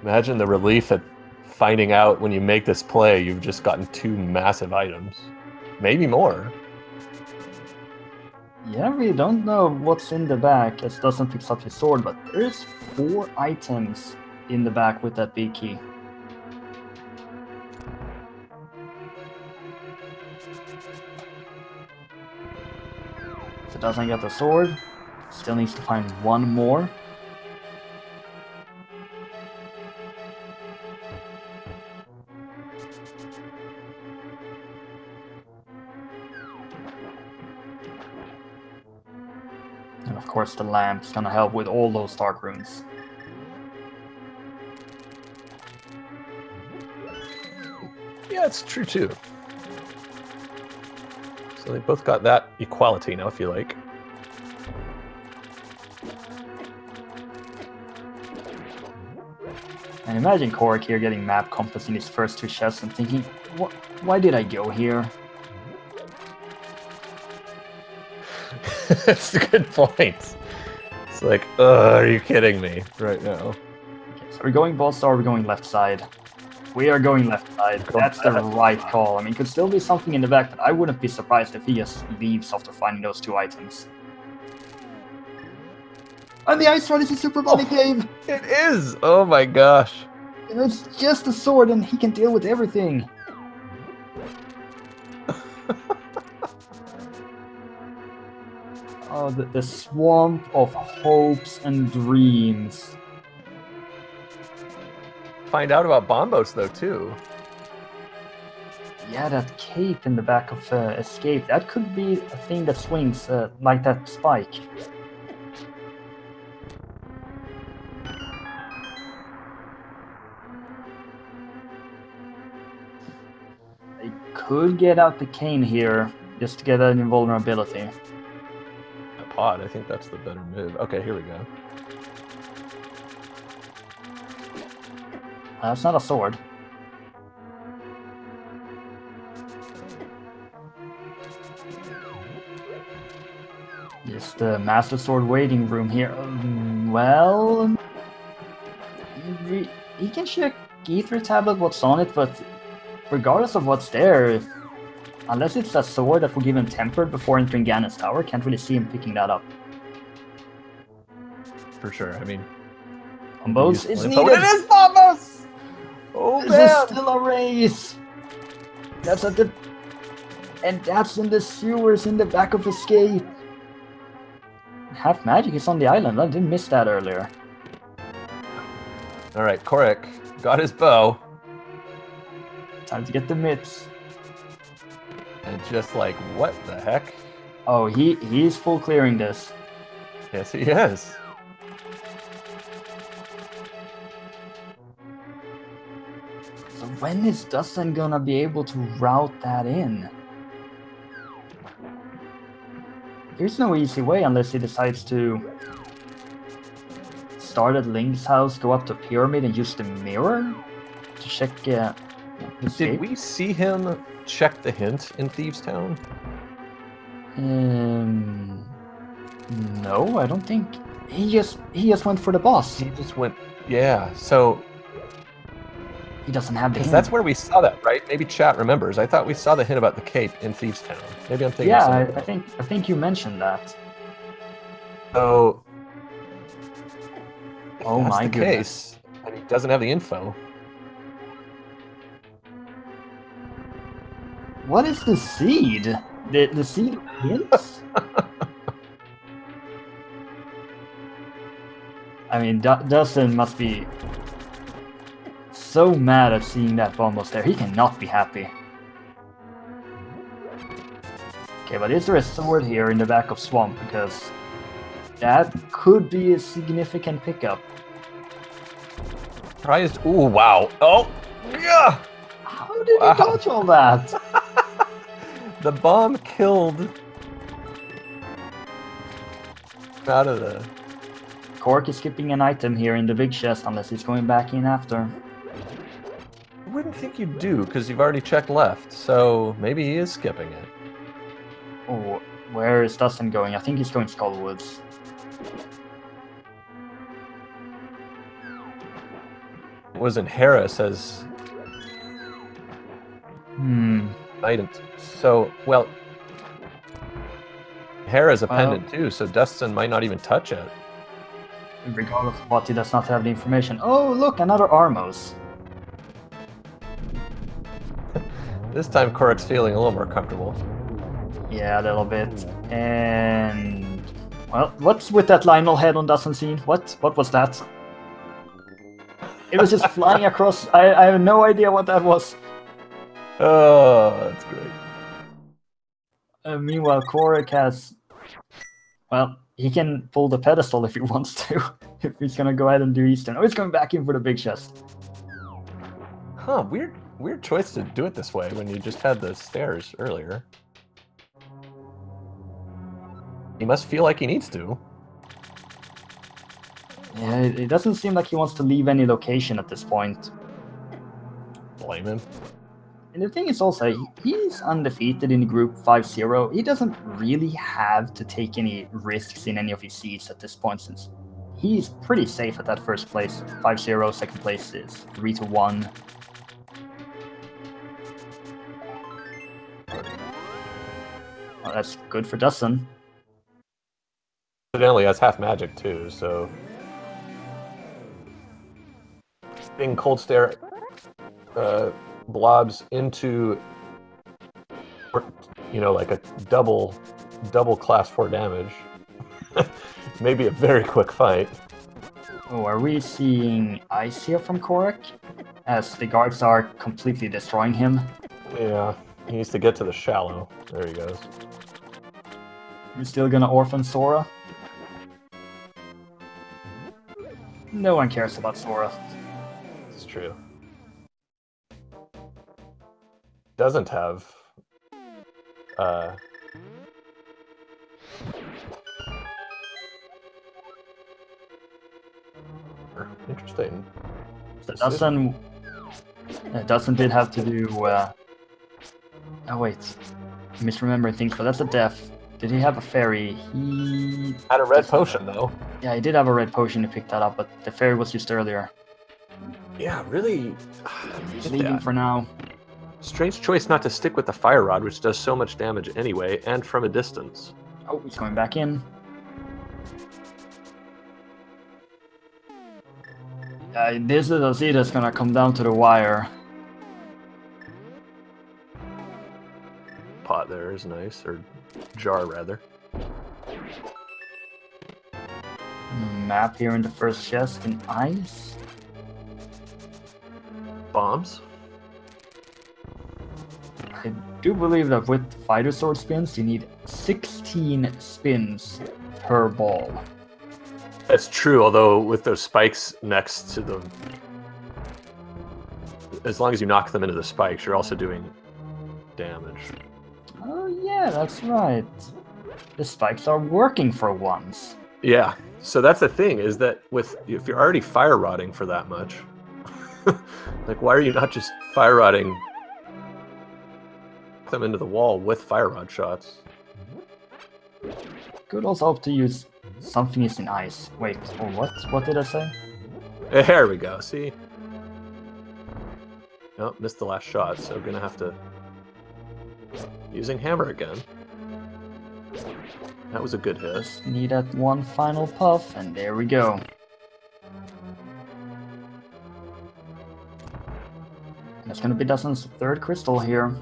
imagine the relief at finding out when you make this play you've just gotten 2 massive items. Maybe more. Yeah, we don't know what's in the back as Dustsen picks up his sword, but there's 4 items in the back with that big key. So Dustsen get the sword, still needs to find 1 more. And of course the lamp's gonna help with all those dark runes. Yeah, it's true too. So they both got that equality now, if you like. And imagine Kohrek here getting map compass in his first 2 chests and thinking, why did I go here? That's a good point. It's like, are you kidding me right now? Okay, so we're going boss or we're going left side? We are going left side. That's the right call. I mean, could still be something in the back, but I wouldn't be surprised if he just leaves after finding those 2 items. And the Ice Rod is a Super Bunny Cave! It is! Oh my gosh. And it's just a sword and he can deal with everything. Oh, the swamp of hopes and dreams. find out about bombos though too. Yeah, that cape in the back of Escape, that could be a thing that swings like that spike. I could get out the cane here, just to get an invulnerability. A pod, I think that's the better move. Okay, here we go. That's not a sword. Just the Master Sword waiting room here. Well, he can check Ether Tablet what's on it, but regardless of what's there, unless it's a sword that will give him Tempered before entering Ganon's tower, can't really see him picking that up. For sure, I mean... Bombos is needed! But it is bombos! Oh, this man! Is still a race! That's at the... And that's in the sewers in the back of Escape. Half Magic is on the island. I didn't miss that earlier. Alright, Kohrek got his bow. Time to get the mitts. And just like, what the heck? Oh, he's full clearing this. Yes, he is. So when is Dustsen gonna be able to route that in? There's no easy way unless he decides to start at Link's house, go up to Pyramid, and use the mirror to check. Did we see him check the hint in Thieves Town? No, I don't think. He just went for the boss. He just went. Yeah. So. He doesn't have the hint. That's where we saw that, right? Maybe chat remembers. I thought we saw the hint about the cape in Thieves Town. Maybe I'm thinking. Yeah, I think you mentioned that. So. Oh my goodness. Case, and he doesn't have the info. What is the seed? The seed of hints? I mean, Dustin must be so mad at seeing that bombos there. He cannot be happy. Okay, but is there a sword here in the back of Swamp? Because that could be a significant pickup. Surprised. Ooh, wow. Oh! Yeah! How did he dodge all that? The bomb killed. Out of the... Kohrek is skipping an item here in the big chest unless he's going back in after. I wouldn't think you do, because you've already checked left, so maybe he is skipping it. Oh, where is Dustin going? I think he's going Skullwoods. Wasn't Harris as item. So, well, Hera's a pendant too, so Dustin might not even touch it. Regardless of what, he does not have the information. Oh, look, another Armos. This time Kohrek's feeling a little more comfortable. Yeah, a little bit. And... well, what's with that Lionel head on Dustin's scene? What was that? It was just flying across. I have no idea what that was. Oh, that's great. Meanwhile, Kohrek has... well, he can pull the pedestal if he wants to. If he's gonna go ahead and do Eastern. Oh, he's going back in for the big chest. Huh, weird choice to do it this way when you just had the stairs earlier. He must feel like he needs to. Yeah, it doesn't seem like he wants to leave any location at this point. Blame him. And the thing is also, he's undefeated in Group 5-0. He doesn't really have to take any risks in any of his seeds at this point, since he's pretty safe at that first place. 5-0, second place is 3-1. Well, that's good for Dustin. Incidentally, that's half magic too, so... being cold stare blobs into, you know, like a double class 4 damage. Maybe a very quick fight. Oh, are we seeing ice here from Kohrek? as the guards are completely destroying him. Yeah, he needs to get to the shallow. There he goes. You're still gonna orphan Sora? No one cares about Sora. It's true. Doesn't have... Interesting. So Dustsen did have to do... Oh wait, I'm misremembering things, but that's a death. Did he have a fairy? He... Had a red potion, though. Yeah, he did have a red potion to pick that up, but the fairy was used earlier. Yeah, really... He's leaving for now. Strange choice not to stick with the fire rod, which does so much damage anyway, and from a distance. Oh, he's going back in. This little Zelda's gonna come down to the wire. Pot there is nice, or jar rather. Map here in the first chest in ice. Bombs. I do believe that with fighter sword spins, you need 16 spins per ball. That's true, although with those spikes next to them, as long as you knock them into the spikes, you're also doing damage. Oh yeah, that's right. The spikes are working for once. Yeah, so that's the thing, is that if you're already fire rodding for that much, like why are you not just fire rodding them into the wall with fire rod shots? Could also hope to use something is in ice. Wait, or what? What did I say? There we go, see? Oh, missed the last shot, so gonna have to... Using hammer again. That was a good hit. Just need that one final puff, and there we go. That's gonna be Dustsen's third crystal here.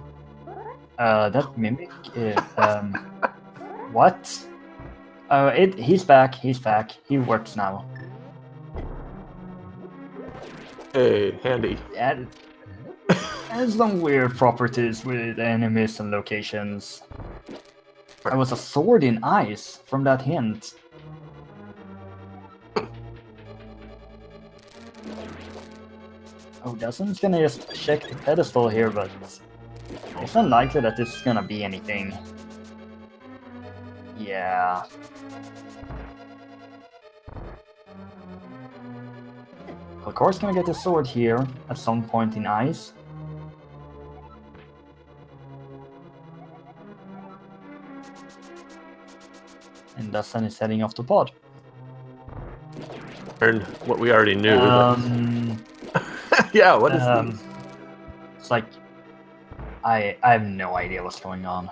That mimic is... what? He's back, he works now. Hey, handy. Yeah, there's some weird properties with enemies and locations. There was a sword in ice from that hint. Oh, Dustsen's gonna just check the pedestal here, but it's unlikely that this is gonna be anything. Yeah. Of course, gonna get the sword here at some point in ice. And Dustsen is heading off the pod. Learned what we already knew. Yeah, what is this? It's like I have no idea what's going on.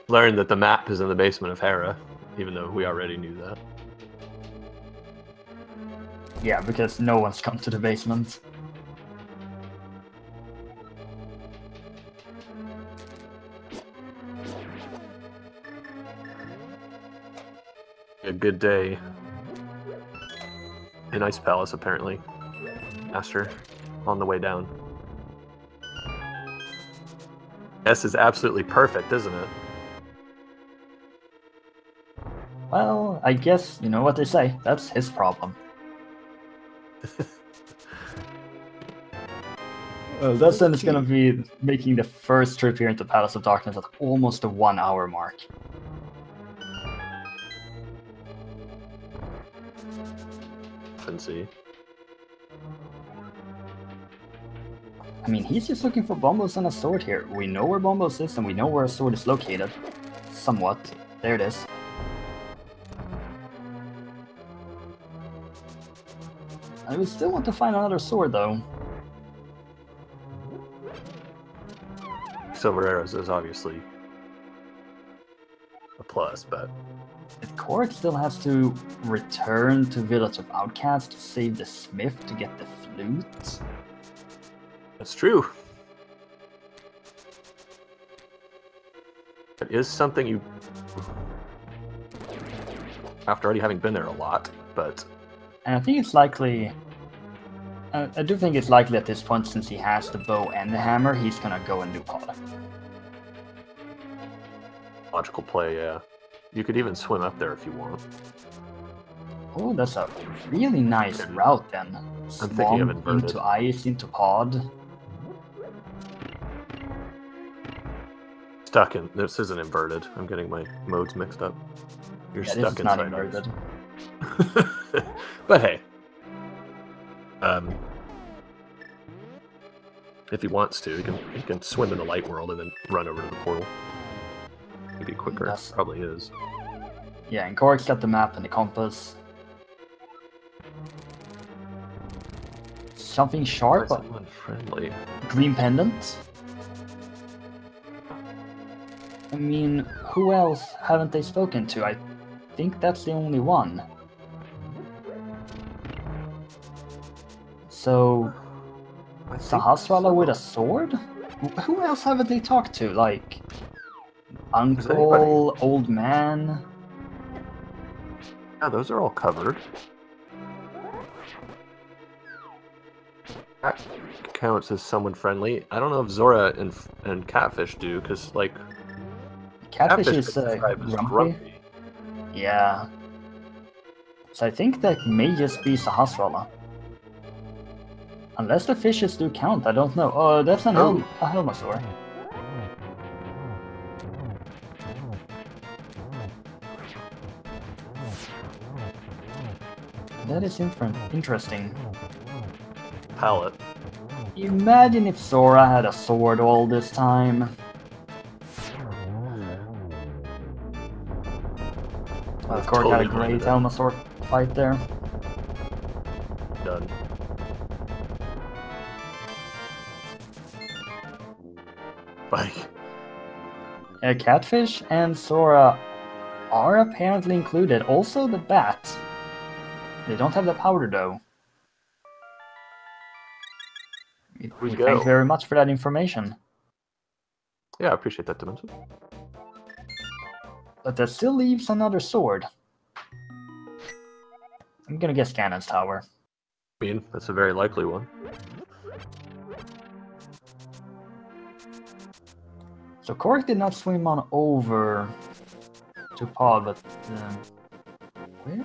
Learned that the map is in the basement of Hera, even though we already knew that. Yeah, because no one's come to the basement. A good day in Ice Palace, apparently. Master on the way down. S is absolutely perfect, isn't it? Well, I guess you know what they say. That's his problem. Well, Dustsen is gonna be making the first trip here into Palace of Darkness at almost the 1 hour mark. And see. I mean, he's just looking for Bombos and a sword here. We know where Bombos is and we know where a sword is located. Somewhat. There it is. I would still want to find another sword, though. Silver arrows is obviously a plus, but... Kohrek still has to return to Village of Outcast to save the smith to get the flute. That's true. It is something you... After already having been there a lot, but... And I think it's likely... I do think it's likely at this point, since he has the bow and the hammer, he's gonna go and do pod. Logical play, yeah. You could even swim up there if you want. Oh, that's a really nice route then. I'm thinking of Swamp inverted. into ice, into pod. Stuck in. This isn't inverted. I'm getting my modes mixed up. You're Yeah, stuck this is not inside inverted. ice. But hey. If he wants to, he can swim in the light world and then run over to the portal. Maybe quicker. That's... Probably is. Yeah, and Kohrek's got the map and the compass. Something sharp, but Someone friendly. green pendant. I mean, who else haven't they spoken to? I think that's the only one. So, Sahasrara with a sword? Who else haven't they talked to? Like, uncle, old man? Yeah, those are all covered. That counts as someone friendly. I don't know if Zora and Catfish do, because, like... Catfish is described as grumpy. Yeah. So I think that may just be Sahasrara. Unless the fishes do count, I don't know. Oh, that's an a Helmasaur. That is interesting. Palette. Imagine if Zora had a sword all this time. Well, of course, had a great Helmasaur fight there. Done. Like, Catfish and Zora are apparently included. Also the bat. They don't have the powder though. We thank you very much for that information. Yeah, I appreciate that, Dimension. But that still leaves another sword. I'm gonna guess Ganon's tower. I mean, that's a very likely one. So Kohrek did not swim on over to Pod, but wait.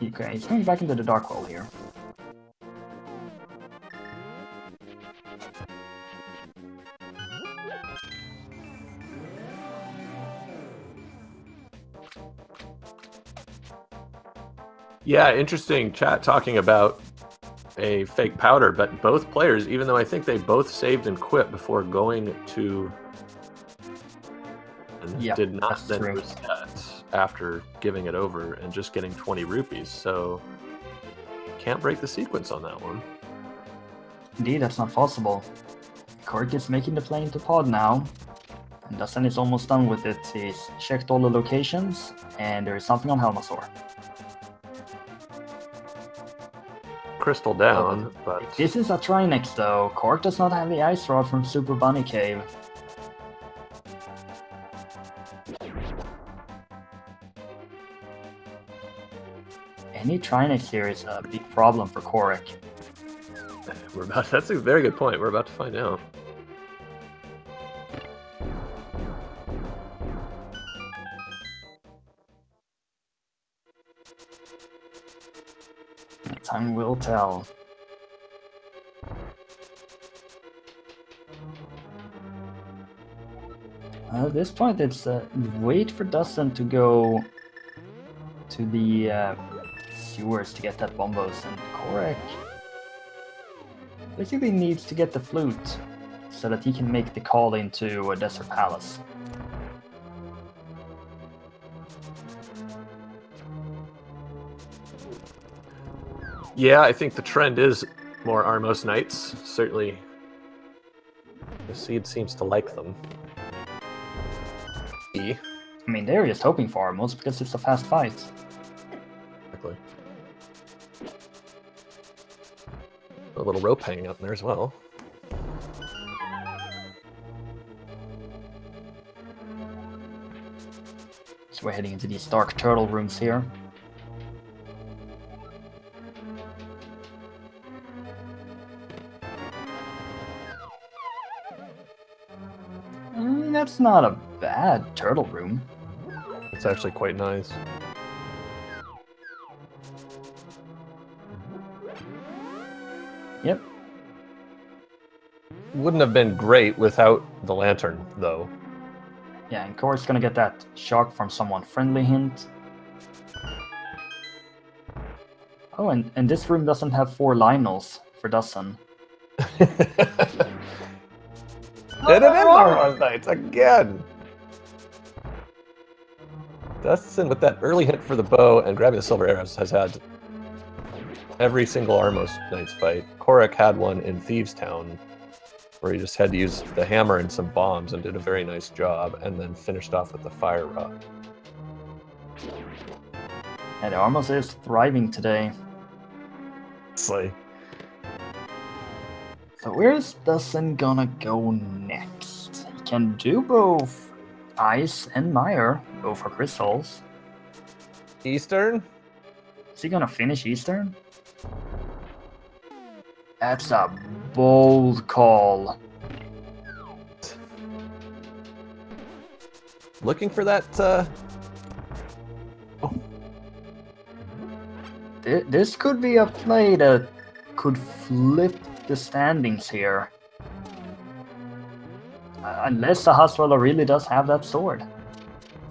Okay, he's going back into the dark hole here. Yeah, interesting chat talking about a fake powder, but both players, even though I think they both saved and quit before going to... and did not then reset after giving it over and just getting 20 rupees, so can't break the sequence on that one. Indeed, that's not possible. Kohrek is making the plane to Pod now, and dustsen is almost done with it. He's checked all the locations, and there is something on Helmasaur. Crystal down, but... If this is a Trinex though, Kohrek does not have the Ice Rod from Super Bunny Cave. Any Trinex here is a big problem for Kohrek. That's a very good point. We're about to find out. Time will tell. At this point, it's wait for dustsen to go to the sewers to get that bombos, and Kohrek basically needs to get the flute so that he can make the call into a desert palace. Yeah, I think the trend is more Armos Knights. Certainly, the seed seems to like them. I mean, they're just hoping for Armos because it's a fast fight. Exactly. A little rope hanging out in there as well. So we're heading into these dark turtle rooms here. that's not a bad turtle room. It's actually quite nice. Yep. Wouldn't have been great without the lantern, though. Yeah, and Kohrk's gonna get that shark from someone friendly hint. Oh, and this room doesn't have 4 Lionels for dustsen. And it is Armor's Knights again! Dustsen, with that early hit for the bow and grabbing the silver arrows, has had every single Armor's Knights fight. Kohrek had one in Thieves' Town, where he just had to use the hammer and some bombs and did a very nice job, and then finished off with the fire rock. Yeah, the Armos is thriving today. Slay. So where's dustsen gonna go next? He can do both ice and mire, go for crystals. Eastern? Is he gonna finish Eastern? That's a bold call. Looking for that, This could be a play that could flip the standings here. Unless Sahasrara really does have that sword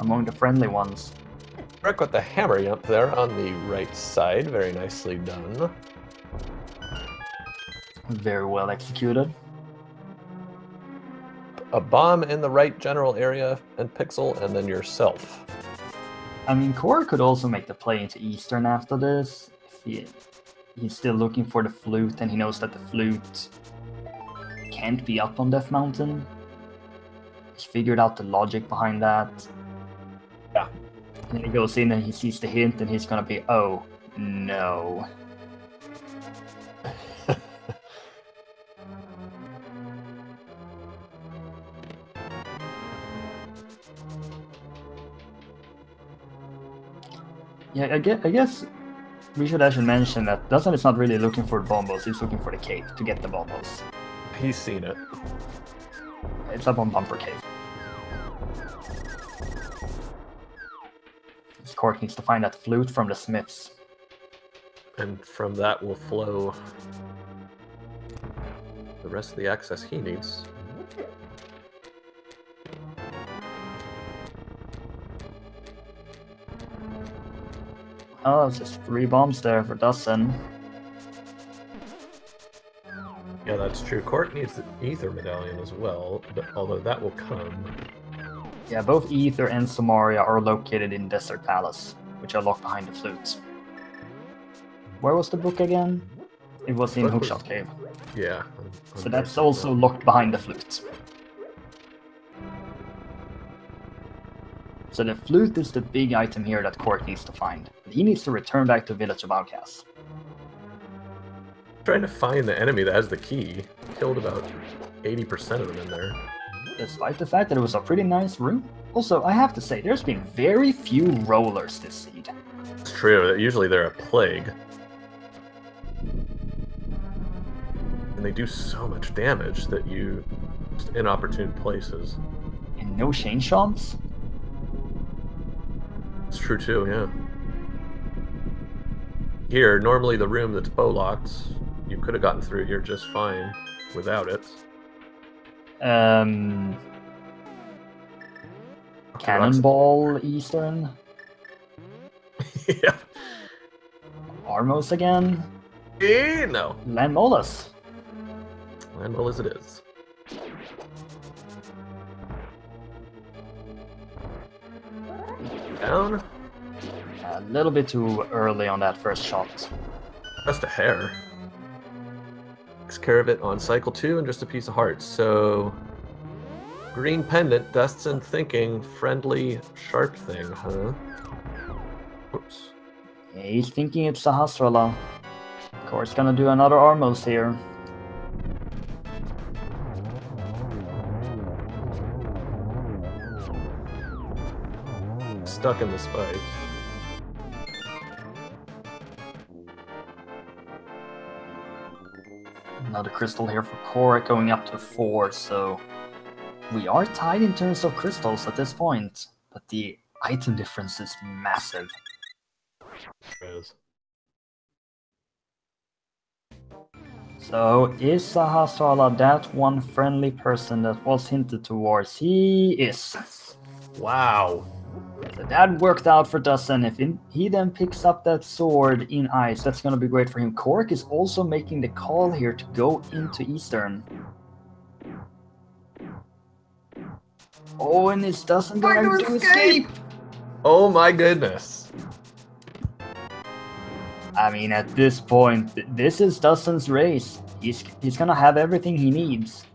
among the friendly ones. Kohrek with the hammer up there on the right side. Very nicely done. Very well executed. A bomb in the right general area and pixel, and then yourself. I mean, Kohrek could also make the play into Eastern after this. If he's still looking for the flute, and he knows that the flute can't be up on Death Mountain. He's figured out the logic behind that. Yeah. And he goes in and he sees the hint, and he's gonna be, oh, no. Yeah, I guess we should actually mention that dustsen is not really looking for the bombos, he's looking for the cape to get the bombos. He's seen it. It's up on Bumper Cave. This Kohrek needs to find that flute from the smiths. And from that will flow the rest of the access he needs. Oh, it's just 3 bombs there for dustsen. Yeah, that's true. Kohrek needs the Ether Medallion as well, but although that will come. Yeah, both Ether and Samaria are located in Desert Palace, which are locked behind the flutes. Where was the book again? It was in Hookshot Cave. Yeah. So that's also locked behind the flute. So the flute is the big item here that Kohrek needs to find. He needs to return back to Village of Outcasts. Trying to find the enemy that has the key. Killed about 80% of them in there. Despite the fact that it was a pretty nice room. Also, I have to say, there's been very few rollers this seed. It's true. Usually they're a plague. And they do so much damage that you... just inopportune places. And no chain chomps? It's true too, yeah. Here, normally the room that's bow-locked, you could have gotten through here just fine without it. Cannonball Eastern? Yeah. Armos again? No. Landmolus. Landmole as it is. Down. A little bit too early on that first shot. Just a hair. Takes care of it on cycle 2 and just a piece of heart. So, green pendant, dustsen thinking, friendly, sharp thing, huh? Oops. Yeah, he's thinking it's Sahasrara. Of course, gonna do another Armos here. Stuck in the spike. Another crystal here for Kohrek, going up to 4, so We are tied in terms of crystals at this point, but the item difference is massive. So, is Sahasrara that one friendly person that was hinted towards? He is. Wow. So that worked out for dustsen. If he then picks up that sword in ice, that's going to be great for him. Kohrek is also making the call here to go into Eastern. Oh, and it's dustsen going to escape! Oh my goodness. I mean, at this point, this is dustsen's race. He's going to have everything he needs.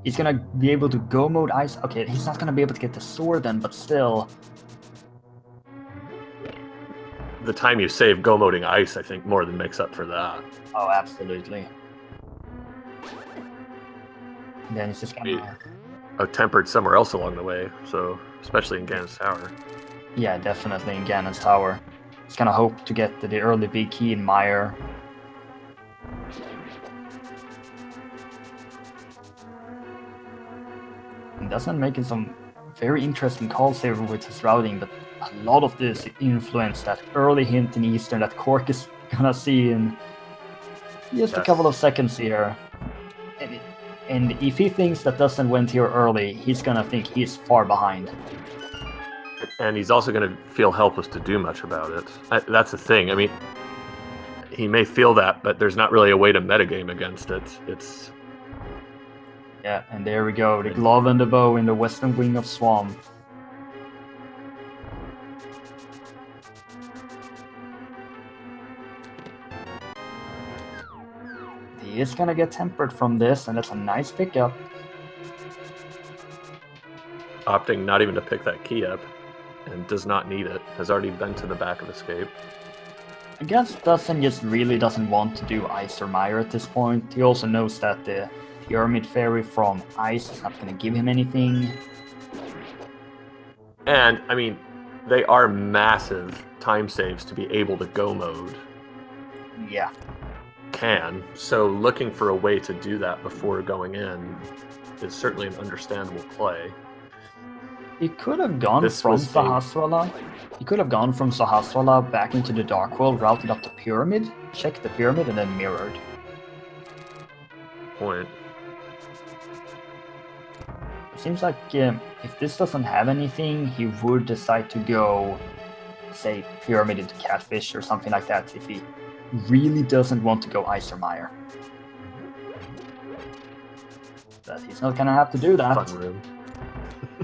He's going to be able to go mode ice. Okay, he's not going to be able to get the sword then, but still. The time you save go moding ice, I think, more than makes up for that. Oh, absolutely. And then it's just gonna... tempered somewhere else along the way, so especially in Ganon's Tower. Yeah, definitely in Ganon's Tower. He's gonna hope to get the early big key in Mire. And dustsen making some very interesting calls here with his routing, but a lot of this influence, that early hint in Eastern that Kohrek is gonna see in just a couple of seconds here. And if he thinks that dustsen went here early, he's gonna think he's far behind. And he's also going to feel helpless to do much about it. That's the thing. I mean, he may feel that, but there's not really a way to metagame against it. It's... Yeah, and there we go. The glove and the bow in the western wing of Swamp. He is gonna get tempered from this, and that's a nice pickup. Opting not even to pick that key up, and does not need it. Has already been to the back of escape. I guess dustsen just really doesn't want to do Ice or Mire at this point. He also knows that the Pyramid Fairy from Ice is not gonna give him anything. And, I mean, they are massive time saves to be able to go mode. Yeah. So looking for a way to do that before going in is certainly an understandable play. He could have gone from Sahasrara. He could have gone from Sahasrara back into the Dark World, routed up the Pyramid, checked the Pyramid, and then mirrored. Point. It seems like if this doesn't have anything, he would decide to go, say, Pyramid into Catfish or something like that if he really doesn't want to go Ice or Mire. But he's not gonna have to do that. Fun room.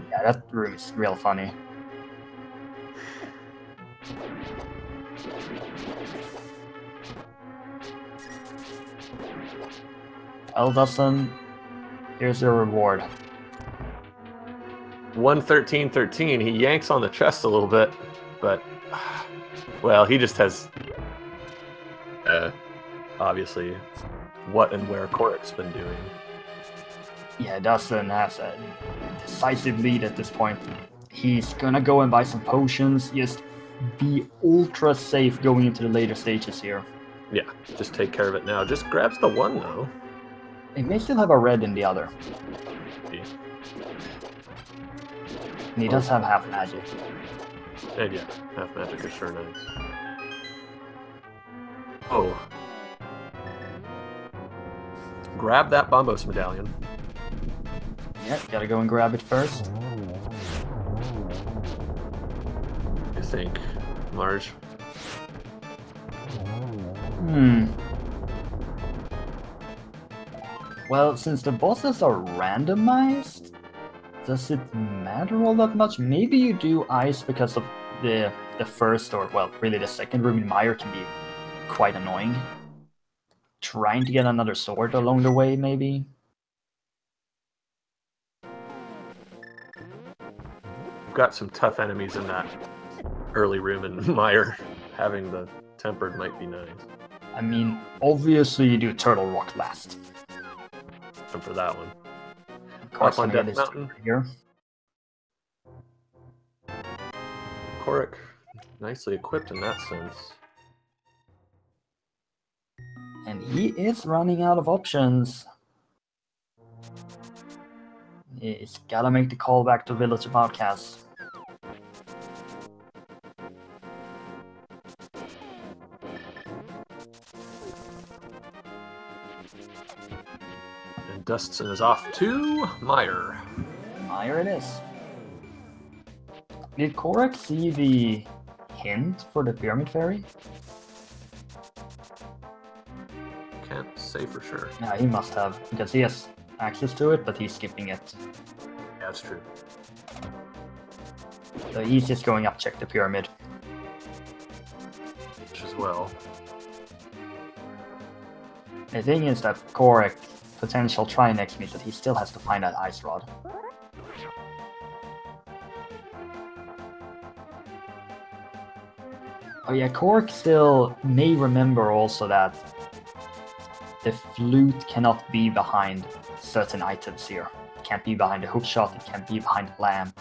Yeah, that room is real funny. Well, dustsen, here's your reward. 113-13. He yanks on the chest a little bit, but well, he just has obviously what and where Kohrek's been doing. Yeah, dustsen has a decisive lead at this point. He's gonna go and buy some potions, just be ultra safe going into the later stages here. Yeah, just take care of it now. Just grabs the one though. He may still have a red in the other. Yeah. And he does have half magic. And yeah, half magic is sure nice. Oh. Grab that Bombos medallion. Yep, gotta go and grab it first. I think, Marge. Well, since the bosses are randomized, does it matter all that much? Maybe you do Ice because of the first, or well, really the second room in Mire can be quite annoying. Trying to get another sword along the way, maybe? We've got some tough enemies in that early room in Mire. Having the tempered might be nice. I mean, obviously you do Turtle Rock last. And for that one. Of course, Up on get Death his Mountain. here. Kohrek, nicely equipped in that sense. And he is running out of options. He's gotta make the call back to Village of Outcasts. And dustsen is off to Meyer. Meyer it is. Did Kohrek see the hint for the Pyramid Fairy? Can't say for sure. Yeah, he must have, because he has access to it, but he's skipping it. Yeah, that's true. So he's just going up check the pyramid. Which as well. The thing is that Kohrek potential try next means that he still has to find that ice rod. Oh yeah, Kohrek still may remember also that the flute cannot be behind certain items here. It can't be behind the hookshot, it can't be behind the lamp.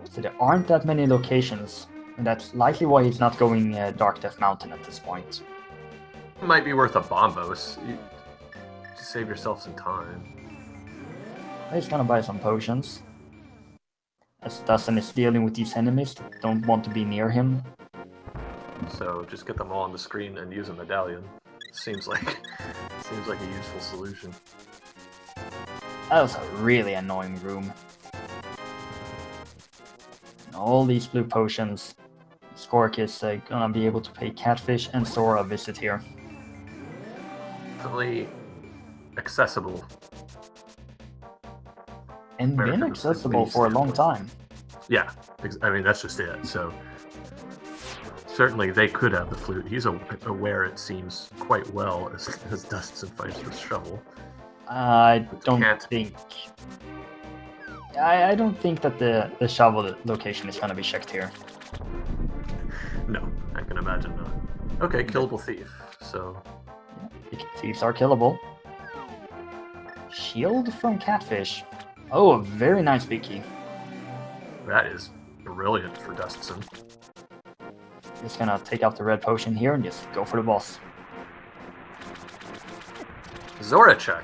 So there aren't that many locations, and that's likely why he's not going Dark Death Mountain at this point. It might be worth a bombos. To save yourself some time. He's gonna buy some potions. As dustsen is dealing with these enemies that don't want to be near him. So just get them all on the screen and use a medallion. Seems like a useful solution. That was a really annoying room. And all these blue potions. Kohrek is gonna be able to pay Catfish and Sora a visit here. Definitely accessible. And been accessible for a long time. Yeah, I mean that's just it. So certainly they could have the flute. He's aware, it seems, quite well as dustsen fights with shovel. I don't think that the shovel location is gonna be checked here. No, I can imagine not. Okay, killable thief. So thieves are killable. Shield from Catfish. Oh, a very nice big key. That is brilliant for dustsen. Just gonna take out the red potion here and just go for the boss. Zora check.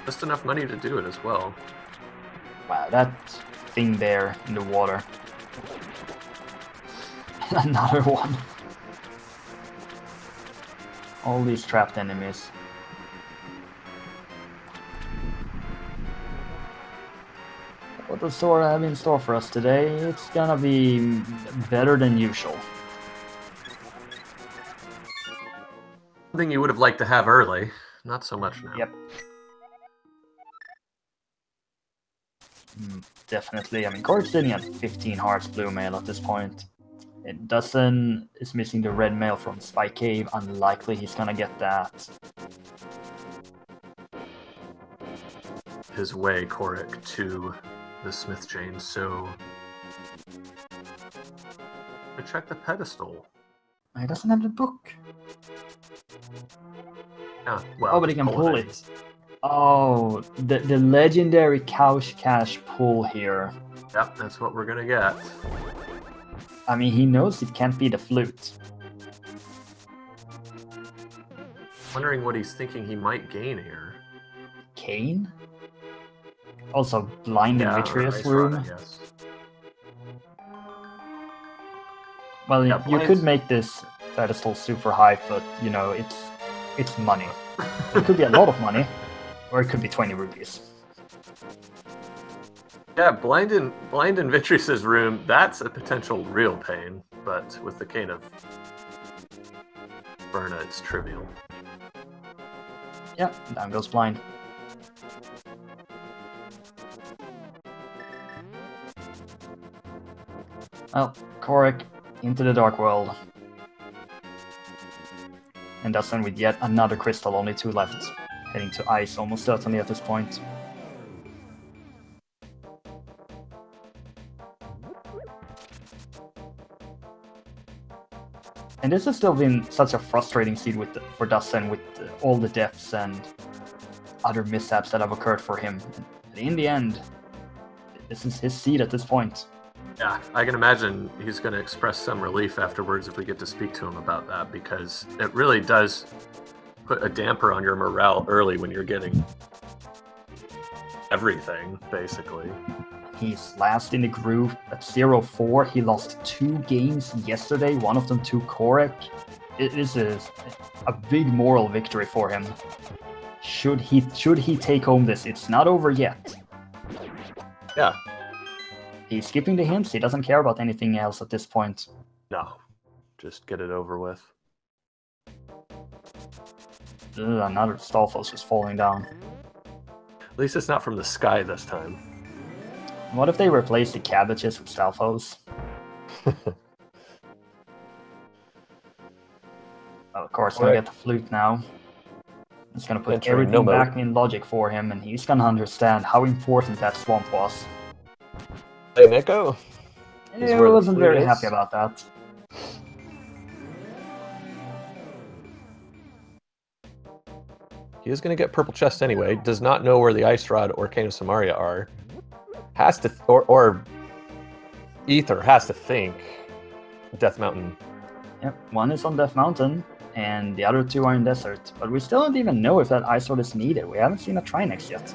Just enough money to do it as well. Wow, that thing there in the water. Another one. All these trapped enemies. What does Sora have in store for us today? It's gonna be better than usual. Something you would have liked to have early. Not so much now. Yep. Definitely. I mean, Kohrek's sitting at 15 hearts blue mail at this point. Dustsen is missing the red mail from Spy Cave. Unlikely he's gonna get that. His way, Kohrek, to the Smith chain, so check the pedestal. He doesn't have the book. Yeah, well, oh, but he can pull it. Oh, the legendary Couch Cash pull here. Yep, that's what we're gonna get. I mean, he knows it can't be the flute. Wondering what he's thinking he might gain here. Kane? Also, blind in Vitreous room. Yes. Well, yeah, you could make this pedestal super high, but you know, it's money. It could be a lot of money, or it could be 20 rupees. Yeah, blind in Vitreous' room, that's a potential real pain, but with the cane of Berna, it's trivial. Yeah, down goes blind. Well, Kohrek into the Dark World. And dustsen with yet another crystal, only 2 left. Heading to ice almost certainly at this point. And this has still been such a frustrating seed for dustsen with all the deaths and other mishaps that have occurred for him. But in the end, this is his seed at this point. Yeah, I can imagine he's going to express some relief afterwards if we get to speak to him about that, because it really does put a damper on your morale early when you're getting everything, basically. He's last in the group at 0-4. He lost 2 games yesterday, one of them to Kohrek. It is a big moral victory for him. Should he take home this? It's not over yet. Yeah. He's skipping the hints. He doesn't care about anything else at this point. No. Just get it over with. Another Stalfos is falling down. At least it's not from the sky this time. What if they replace the cabbages with Stalfos? Well, of course, gonna get the flute now. It's gonna put everything back in logic for him, and he's gonna understand how important that swamp was. Hey, Nico. I wasn't very happy about that. He is going to get purple chest anyway. Does not know where the Ice Rod or Cane of Samaria are. Has to, or Ether has to think Death Mountain. Yep, one is on Death Mountain, and the other 2 are in Desert. But we still don't even know if that Ice Rod is needed. We haven't seen a Trinex yet.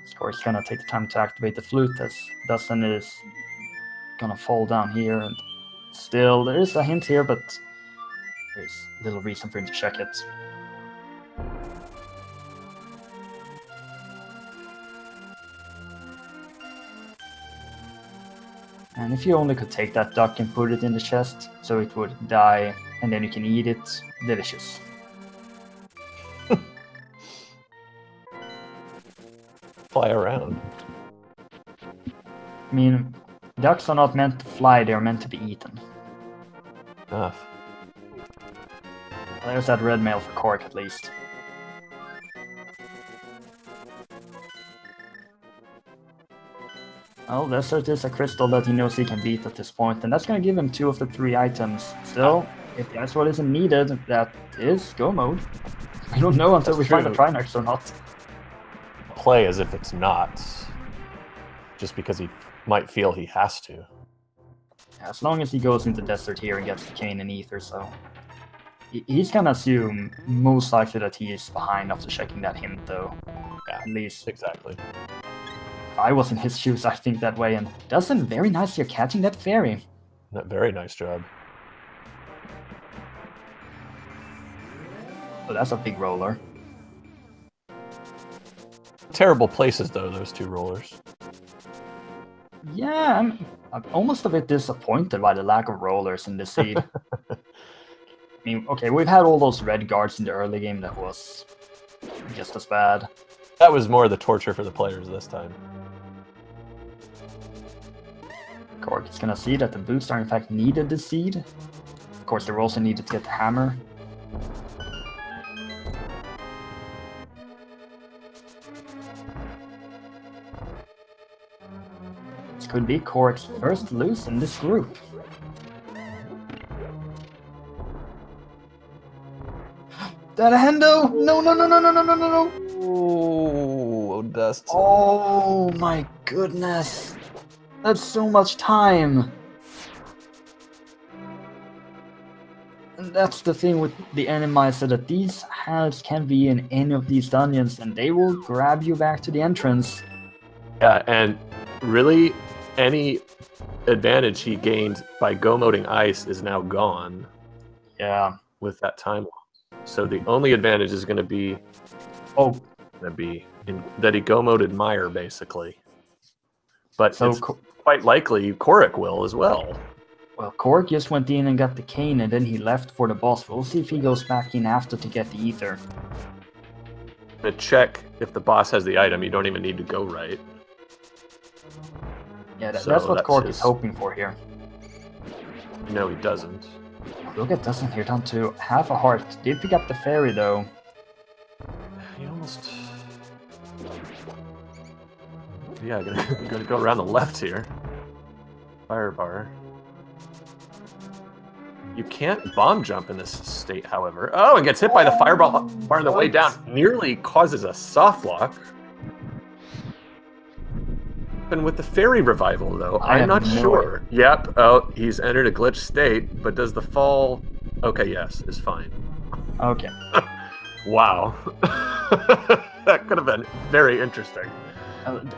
Of course, gonna take the time to activate the flute, as dustsen is gonna fall down here. And still, there is a hint here, but there's little reason for him to check it. And if you only could take that duck and put it in the chest, so it would die, and then you can eat it, delicious. Fly around. I mean, ducks are not meant to fly, they're meant to be eaten. Enough. There's that red mail for Kohrek, at least. Well, Desert is a crystal that he knows he can beat at this point, and that's going to give him 2 of the 3 items. Still, if the Ice Rod isn't needed, that is go mode. We don't know until we find a Trinex or not. Play as if it's not, just because he might feel he has to. As long as he goes into Desert here and gets the Cane and Ether, so... He's gonna assume most likely that he is behind after checking that hint, though. Yeah, at least. Exactly. If I was in his shoes, I think that way, and dustsen very nice here catching that fairy. Very nice job. Oh, that's a big roller. Terrible places, though, those 2 rollers. Yeah, I'm almost a bit disappointed by the lack of rollers in this seed. I mean, okay, we've had all those red guards in the early game that was just as bad. That was more the torture for the players this time. Kohrek is gonna see that the boots are in fact needed this seed. Of course, they're also needed to get the hammer. This could be Kohrek's first lose in this group. That a hendo! No, no, no, no, no, no, no, no, no! Oh, dust. Oh my goodness! That's so much time! And that's the thing with the Randomizer, that these halves can be in any of these dungeons and they will grab you back to the entrance. Yeah, and really, any advantage he gained by go-moding ice is now gone. Yeah. With that time loss. So the only advantage is going to be... that he go-moded Meyer, basically. But so it's quite likely Kohrek will as well. Well, Kohrek just went in and got the cane, and then he left for the boss. We'll see if he goes back in after to get the ether. To check if the boss has the item, you don't even need to go right. Yeah, that's what Kohrek is hoping for here. No, he doesn't. Look at dustsen here, down to half a heart. Did pick up the fairy, though. He almost... Yeah, gonna go around the left here. Fire bar. You can't bomb jump in this state, however. Oh, and gets hit by the fireball bar on the way down. Nearly causes a soft lock. And with the fairy revival, though, I'm not sure. Yep. Oh, he's entered a glitch state, but does the fall... Okay, yes, is fine. Okay. Wow. That could have been very interesting.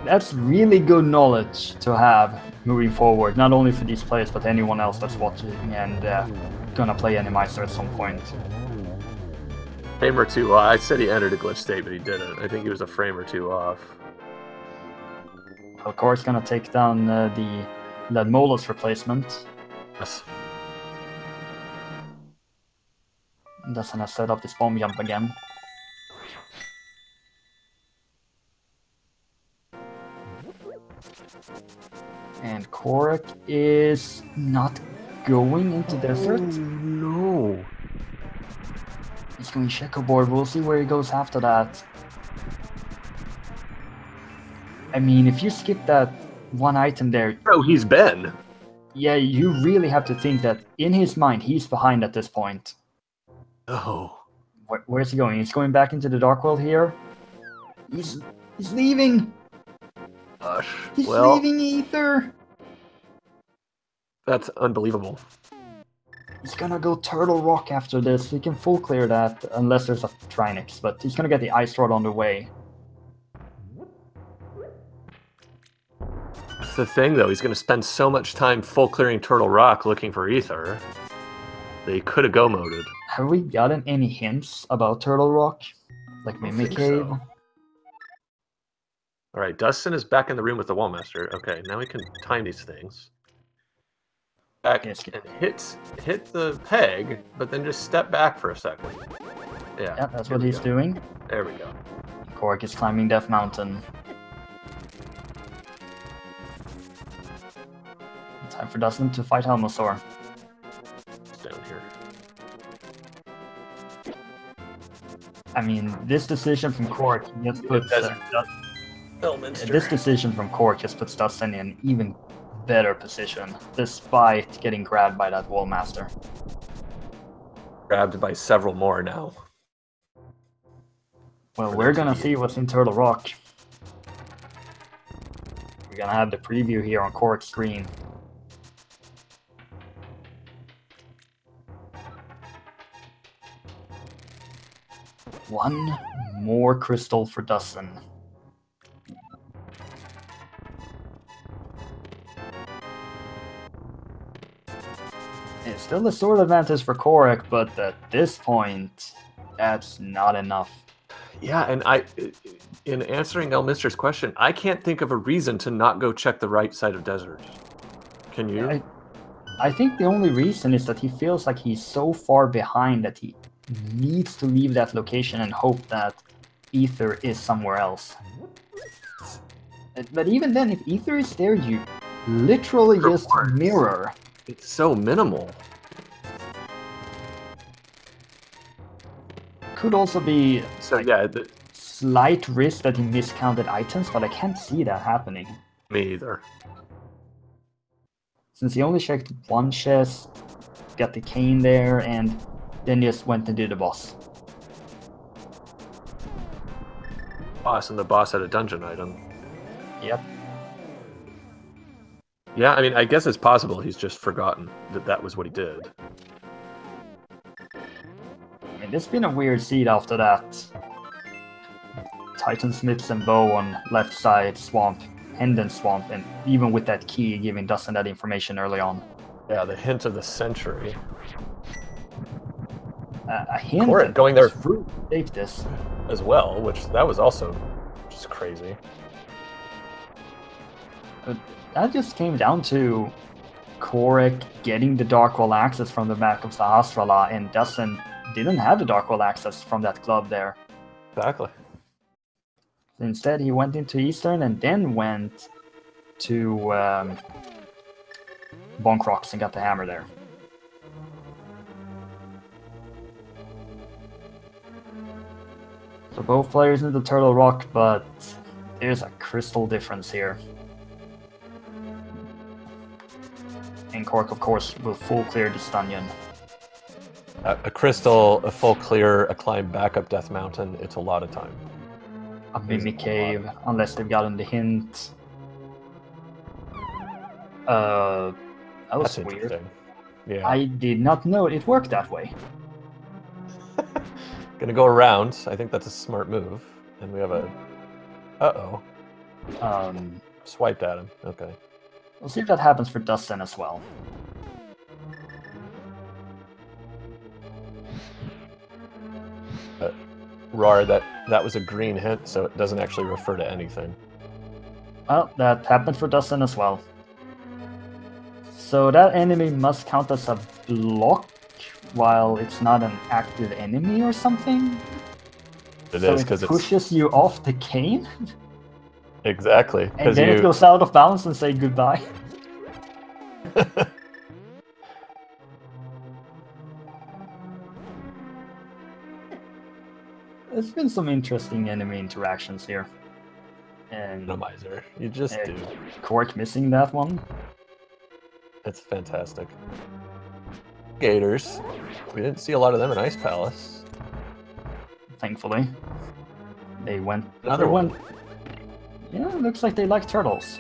That's really good knowledge to have moving forward, not only for these players, but anyone else that's watching and gonna play Randomizer at some point. Frame or two. Well, I said he entered a glitch state, but he didn't. I think he was a frame or two off. Of course, gonna take down the Ledmola's replacement. Yes. That's gonna set up this bomb jump again. And Kohrek is not going into desert. No. He's going checkerboard. We'll see where he goes after that. I mean, if you skip that one item there... Oh, he's been. Yeah, you really have to think that in his mind, he's behind at this point. Oh. Where's he going? He's going back into the Dark World here. He's leaving. Gosh. He's leaving Ether. That's unbelievable. He's gonna go Turtle Rock after this. He can full clear that unless there's a Trinix, but he's gonna get the Ice Rod on the way. That's the thing, though. He's gonna spend so much time full clearing Turtle Rock looking for Ether that he could have go-moded. Have we gotten any hints about Turtle Rock? Like Mimic Cave? So. Alright, Dustsen is back in the room with the Wallmaster. Okay, now we can time these things. Back and hit the peg, but then just step back for a second. Yeah, that's what he's doing. There we go. Kohrek is climbing Death Mountain. Time for Dustsen to fight Helmosaur. It's down here. I mean, this decision from Kohrek just puts this decision from Kohrek just puts Dustsen in an even better position, despite getting grabbed by that Wallmaster. Grabbed by several more now. Well, we're gonna see what's in Turtle Rock. We're gonna have the preview here on Kohrek's screen. One more crystal for Dustsen. It's still a sword advantage for Kohrek, but at this point, that's not enough. Yeah, and in answering Elminster's question, I can't think of a reason to not go check the right side of desert. Can you? I think the only reason is that he feels like he's so far behind that he needs to leave that location and hope that Ether is somewhere else. But even then, if Ether is there, you literally just mirror. It's so minimal. Could also be the slight risk that he miscounted items, but I can't see that happening. Me either. Since he only checked one chest, got the cane there, and then just went and did the boss. Boss, and the boss had a dungeon item. Yep. Yeah, I mean, I guess it's possible he's just forgotten that that was what he did. I mean, it's been a weird seed after that. Titan Smiths and Bow on left side, Swamp, Hendon Swamp, and even with that key giving Dustsen that information early on. Yeah, the hint of the century. A hint Kohrek going there saved this as well, which that was also just crazy. But that just came down to Kohrek getting the Dark World access from the back of Sahasrara, and Dustsen didn't have the Dark World access from that club there. Exactly. Instead, he went into Eastern and then went to Bonkrox and got the hammer there. So both players into Turtle Rock, but there's a crystal difference here. And Kohrek, of course, will full clear this dungeon. A crystal, a full clear, a climb back up Death Mountain, it's a lot of time. A mimic cave, unless they've gotten the hint. That was That's weird. interesting. Yeah. I did not know it worked that way. Gonna go around. I think that's a smart move. And we have a... Uh-oh. Swiped at him. Okay. We'll see if that happens for dustsen as well. Rar, that was a green hint, so it doesn't actually refer to anything. Well, that happened for dustsen as well. So that enemy must count as a block, while it's not an active enemy or something? It is, because it pushes you off the cane? Exactly. And then it goes out of bounds and say goodbye. There's been some interesting enemy interactions here. And Randomizer. You just do. Kohrek missing that one. It's fantastic. Gators. We didn't see a lot of them in Ice Palace. Thankfully. They went... Another one. Yeah, looks like they like turtles.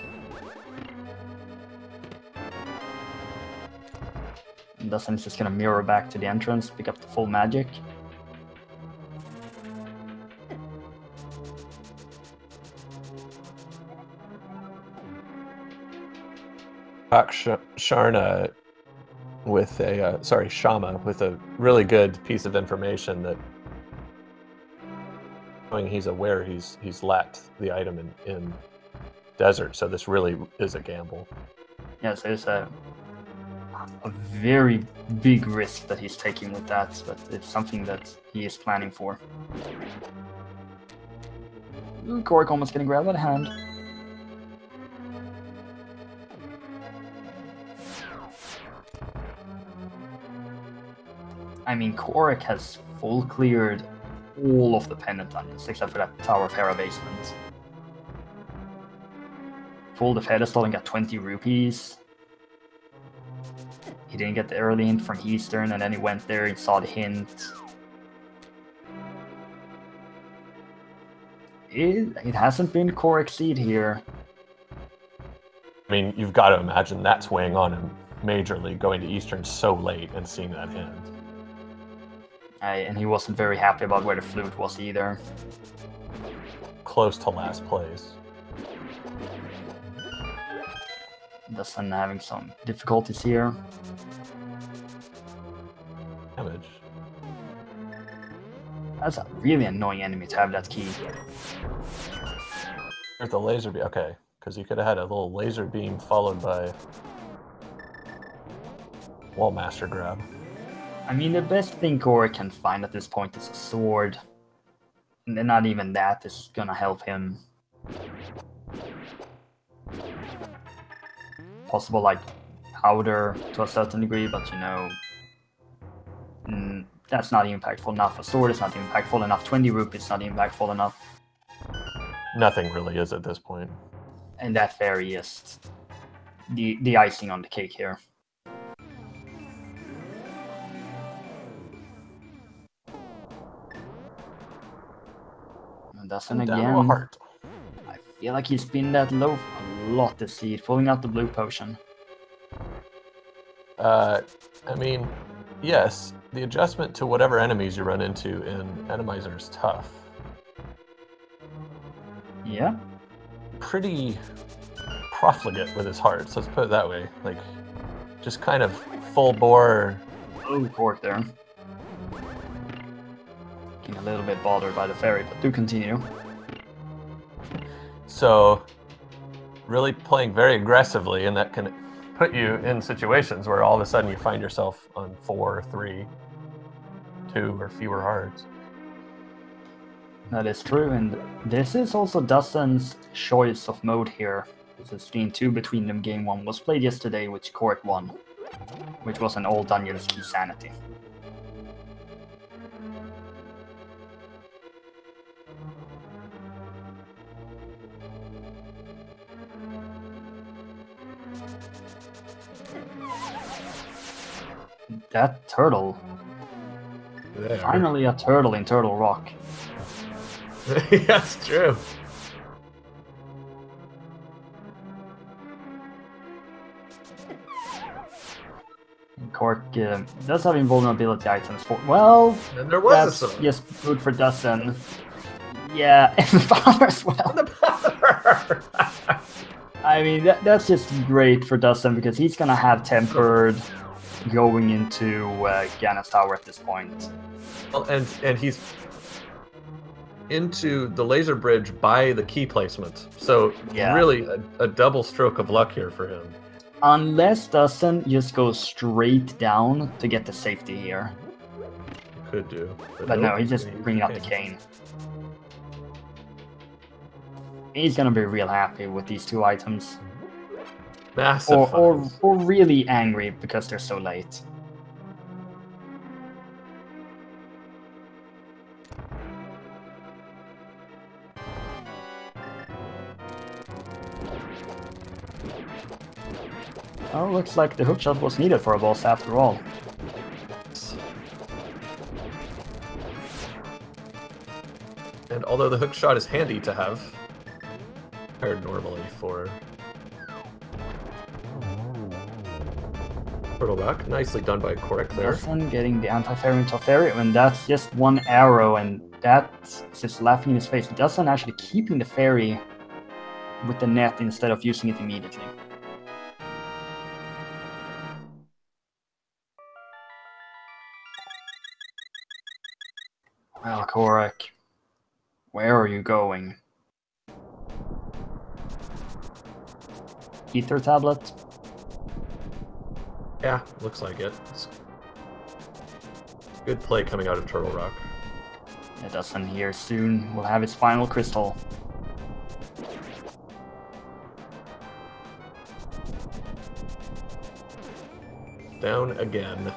And dustsen's just gonna mirror back to the entrance, pick up the full magic. Sharna with a Shama with a really good piece of information that showing he's aware he's lacked the item in desert, so this really is a gamble. Yes, there's a very big risk that he's taking with that, but it's something that he is planning for. Ooh, Kohrek almost getting grabbed by the hand. I mean, Kohrek has full cleared all of the pendant dungeons, except for that Tower of Hera basement. Pulled the pedestal and got 20 rupees. He didn't get the early hint from Eastern, and then he went there and saw the hint. It hasn't been Kohrek's seed here. I mean, you've got to imagine that's weighing on him majorly, going to Eastern so late and seeing that hint. And he wasn't very happy about where the flute was either. Close to last place. Dustsen having some difficulties here. Damage. That's a really annoying enemy to have that key. There's the laser beam. Okay, because you could have had a little laser beam followed by Wall Master grab. I mean, the best thing Kohrek can find at this point is a sword. And then not even that is gonna help him. Possible, like, powder to a certain degree, but you know... that's not impactful enough. A sword is not impactful enough. 20 rupees is not impactful enough. Nothing really is at this point. And that fairy is the icing on the cake here. And Dustsen again. Heart. I feel like he's been that low a lot this seed, pulling out the blue potion. I mean, yes, the adjustment to whatever enemies you run into in Randomizer is tough. Yeah. Pretty profligate with his hearts, let's put it that way. Like, just kind of full bore. Oh, Kohrek there. Getting a little bit bothered by the fairy, but do continue. So, really playing very aggressively, and that can put you in situations where all of a sudden you find yourself on 4, 3, 2, or fewer hearts. That is true, and this is also Dustsen's choice of mode here. This is game 2 between them. Game 1 was played yesterday, which Kohrek won, which was an all dungeons key sanity. That turtle there. Finally a turtle in Turtle Rock. That's true. Kohrek does have invulnerability items for. Well, And there was a that's sword. just food for dustsen. Yeah, and the power as well. The power. I mean, that's just great for dustsen because he's gonna have tempered going into Ganon's tower at this point. Well, and he's into the laser bridge by the key placement. So Yeah. really a double stroke of luck here for him. Unless dustsen just goes straight down to get the safety here. Could do. But no, he's just bringing up the cane. He's gonna be real happy with these two items. Massive Or finds. really angry because they're so late. Oh, looks like the hookshot was needed for a boss after all. And although the hook shot is handy to have, prepared normally for Turtle Rock. Nicely done by Kohrek there. Dustsen getting the anti-fairy into a fairy, and that's just one arrow, and that's just laughing in his face. Dustsen actually keeping the fairy with the net instead of using it immediately. Well, Kohrek, where are you going? Ether tablet? Yeah, looks like it. It's good play coming out of Turtle Rock. Yeah, Dustsen here soon will have his final crystal. Down again.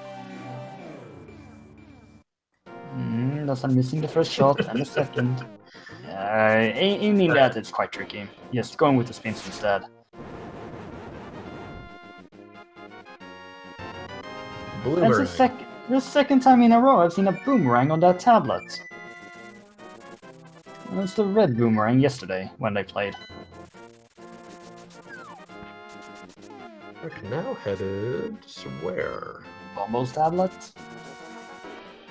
Dustsen missing the first shot and the second. Aiming that, it's quite tricky. Yes, going with the spins instead. Boomerang. That's the second time in a row I've seen a boomerang on that tablet. It was the red boomerang yesterday when they played. We're now headed where? Bombo's tablet?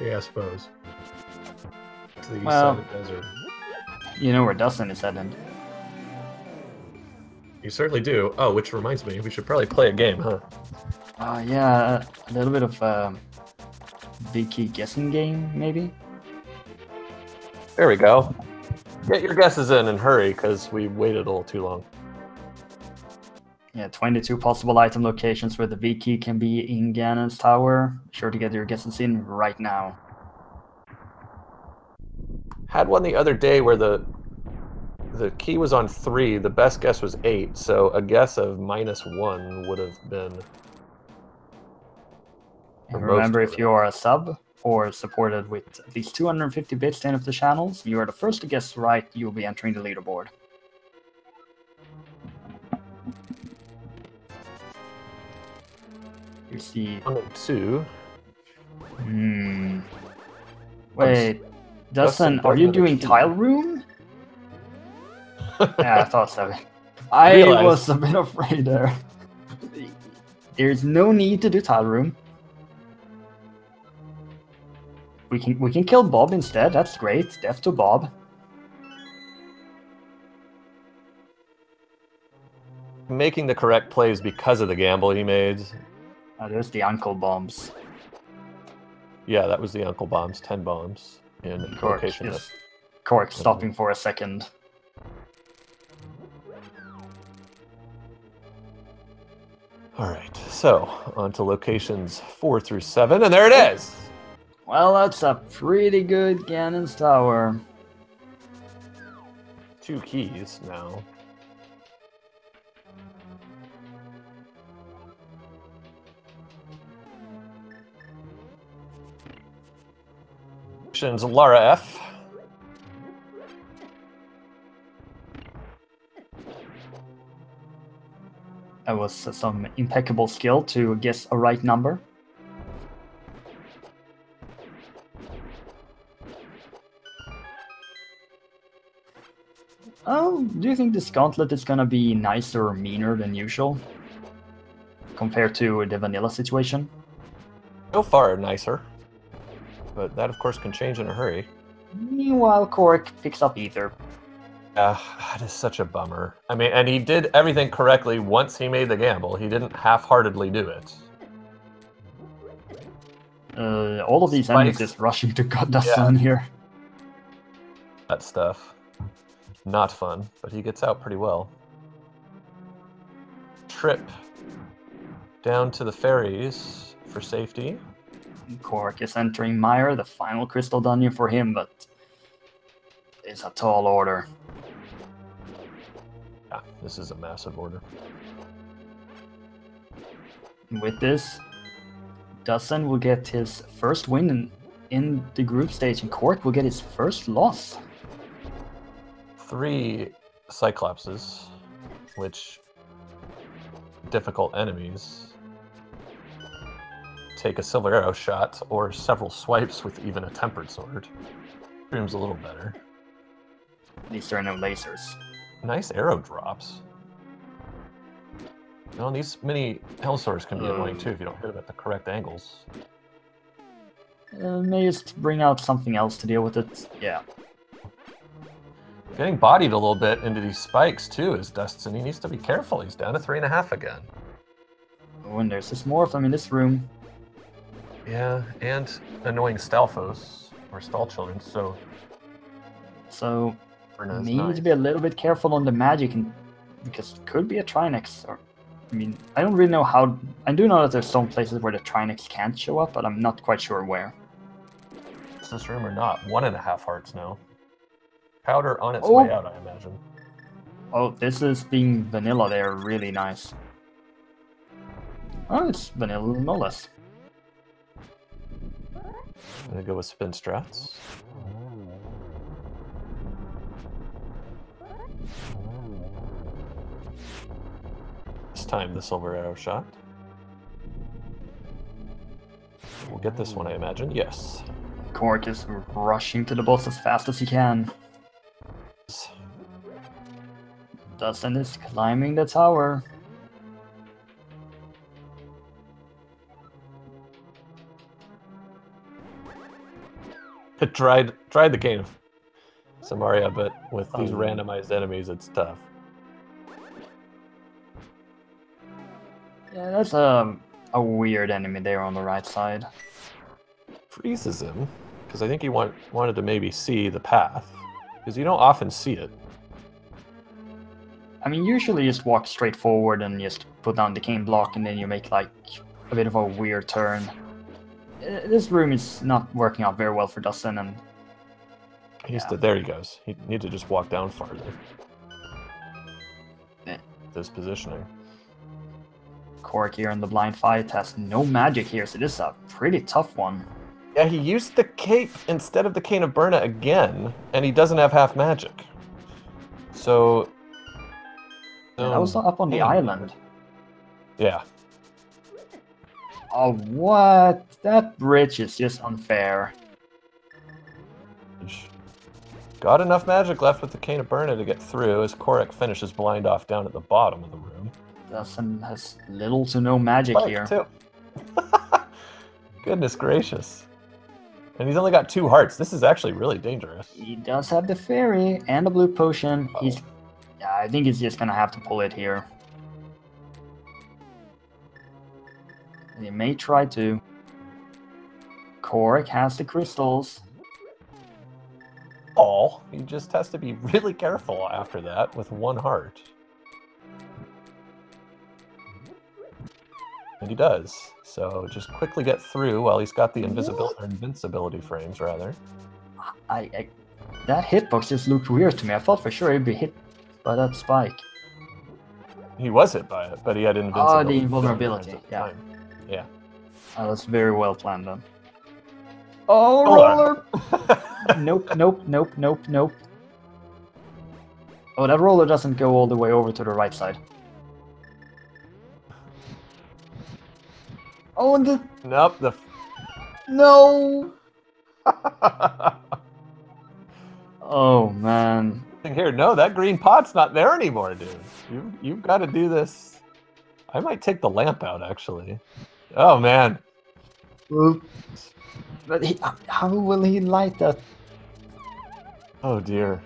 Yeah, I suppose. To the east Well, side of the desert. You know where Dustsen is headed. You certainly do. Oh, which reminds me, we should probably play a game, huh? Yeah, a little bit of big key guessing game, maybe? There we go. Get your guesses in and hurry, because we waited a little too long. Yeah, 22 possible item locations where the V key can be in Ganon's tower. Be sure to get your guesses in right now. Had one the other day where the key was on 3, the best guess was 8, so a guess of -1 would have been... And remember, if you are a sub or supported with at least 250 bits to any of the channels, you are the first to guess right, you will be entering the leaderboard. You see... 1 and 2. Wait, Dustsen, are you doing tile room? Yeah, I thought so. I was a bit afraid there. There's no need to do tile room. We can kill Bob instead. That's great. Death to Bob. Making the correct plays because of the gamble he made. There's the uncle bombs. Yeah, that was the Uncle Bombs, 10 bombs in location. Kohrek stopping for a second. Alright, so on to locations 4 through 7, and there it is! Well, that's a pretty good Ganon's tower. 2 keys now. Lara F. That was some impeccable skill to guess a right number. do you think this gauntlet is gonna be nicer or meaner than usual? Compared to the vanilla situation? So far, nicer. But that, of course, can change in a hurry. Meanwhile, Kohrek picks up Ether. That is such a bummer. I mean, and he did everything correctly once he made the gamble. He didn't half-heartedly do it. All of these enemies just rushing to dustsen here. That stuff. Not fun, but he gets out pretty well. Trip down to the ferries for safety. Kohrek is entering Mire, the final crystal dungeon for him, but it's a tall order. Yeah, this is a massive order. With this, dustsen will get his first win in the group stage, and Kohrek will get his first loss. 3 Cyclopses, which difficult enemies take a silver arrow shot or several swipes with even a tempered sword. Seems a little better. At least there are no lasers. Nice arrow drops. Well, these mini hell swords can be annoying too if you don't hit them at the correct angles. May just bring out something else to deal with it. Yeah. Getting bodied a little bit into these spikes too is dustsen. He needs to be careful. He's down to 3.5 again. Oh, and there's just more of them in this room. Yeah, and annoying Stalfos or stall children. So need to be a little bit careful on the magic, because it could be a Trinex. Or, I mean, I don't really know how. I do know that there's some places where the Trinex can't show up, but I'm not quite sure where. Is this room or not? 1.5 hearts now. Powder on its way out, I imagine. Oh, this is being vanilla there, really nice. Oh, it's vanilla no less. I'm gonna go with spin strats. This time the silver arrow shot. We'll get this one, I imagine. Yes. Kohrek is rushing to the boss as fast as he can. dustsen is climbing the tower. Tried the game, Samaria, but with these randomized enemies, it's tough. Yeah, that's a weird enemy there on the right side. Freezes him, because I think he wanted to maybe see the path, because you don't often see it. I mean, usually you just walk straight forward and just put down the cane block, and then you make like a bit of a weird turn. This room is not working out very well for dustsen, and There he goes. He needs to just walk down farther. This positioning. Kohrek here in the blind fight has no magic here, so this is a pretty tough one. Yeah, he used the cape instead of the Cane of Burna again, and he doesn't have half magic. So... that was up on the island. Yeah. Oh, what? That bridge is just unfair. Got enough magic left with the Cane of Burna to get through as Kohrek finishes blind off down at the bottom of the room. dustsen has little to no magic here. Too. Goodness gracious. And he's only got 2 hearts. This is actually really dangerous. He does have the fairy and the blue potion. Yeah, I think he's just gonna have to pull it here. And he may try to. Kohrek has the crystals. He just has to be really careful after that with 1 heart. And he does. So just quickly get through while he's got the invincibility frames, rather. That hitbox just looked weird to me. I thought for sure he'd be hit by that spike. He was hit by it, but he had invincibility. Oh, the invulnerability. Yeah. Yeah. Oh, that's very well planned then. Oh, roller! Nope, nope, nope, nope, nope. Oh, that roller doesn't go all the way over to the right side. Oh, and the... Nope, No! Oh, man. Here, no, that green pot's not there anymore, dude. You've got to do this. I might take the lamp out, actually. Oh, man. But how will he light that? Oh, dear.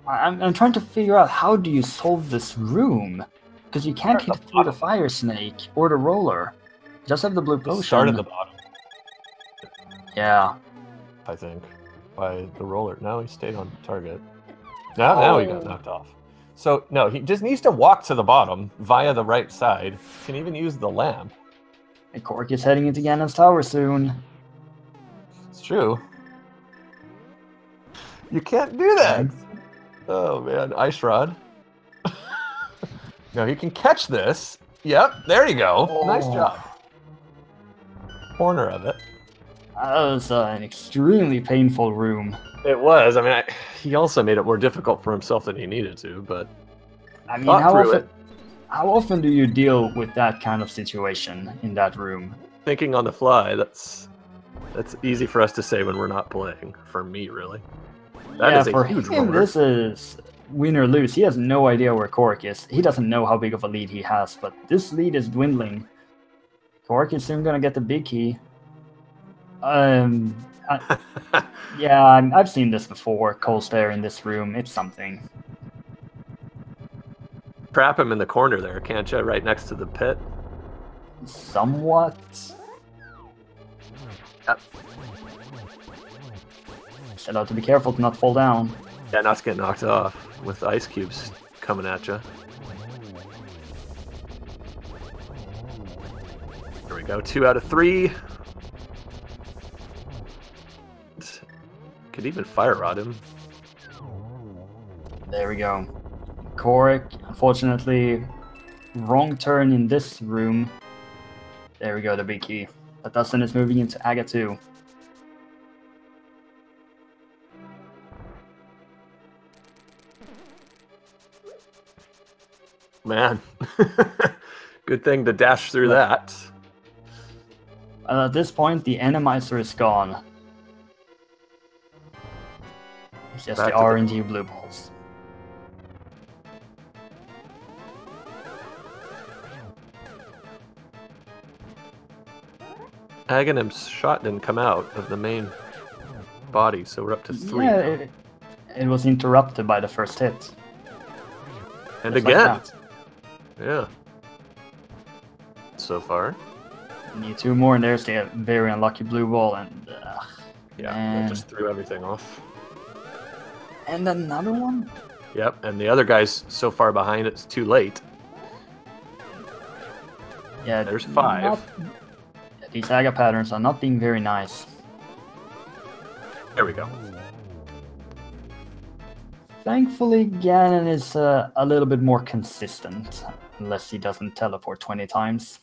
I'm trying to figure out how do you solve this room? Because you can't hit through the fire snake or the roller. Just have the blue potion. Start at the bottom. Yeah. I think. By the roller. No, he stayed on target. Now he got knocked off. So, no, he just needs to walk to the bottom via the right side. Can even use the lamp. And Kohrek is heading into Ganon's tower soon. It's true. You can't do that! Oh, man. Ice Rod. No, he can catch this. Yep, there you go. Oh. Nice job. Corner of it. That was an extremely painful room. It was. I mean, he also made it more difficult for himself than he needed to, but... I mean, how often do you deal with that kind of situation in that room? Thinking on the fly, that's easy for us to say when we're not playing. For me, really. That is a huge him, this is win or lose. He has no idea where Kohrek is. He doesn't know how big of a lead he has, but this lead is dwindling. Kohrek is soon going to get the big key. Yeah, I've seen this before. Cold stare in this room. It's something. Trap him in the corner there, can't you? Right next to the pit. Somewhat. Yep. Set out to be careful to not fall down. Yeah, not to get knocked off with ice cubes coming at you. There we go. 2 out of 3. Could even fire rod him. There we go. Kohrek, unfortunately, wrong turn in this room. There we go, the big key. But dustsen is moving into Aga 2. Man. Good thing to dash through that. At this point, the Randomizer is gone. It's just the RNG blue balls. Aghanim's shot didn't come out of the main body, so we're up to 3. Yeah, it was interrupted by the first hit. And just again. like Yeah. So far. Need 2 more, and there's the very unlucky blue ball, and yeah, man. that just threw everything off. And another one? Yep, and the other guy's so far behind it's too late. Yeah, there's 5. These Aga patterns are not being very nice. There we go. Thankfully, Ganon is a little bit more consistent, unless he doesn't teleport 20 times.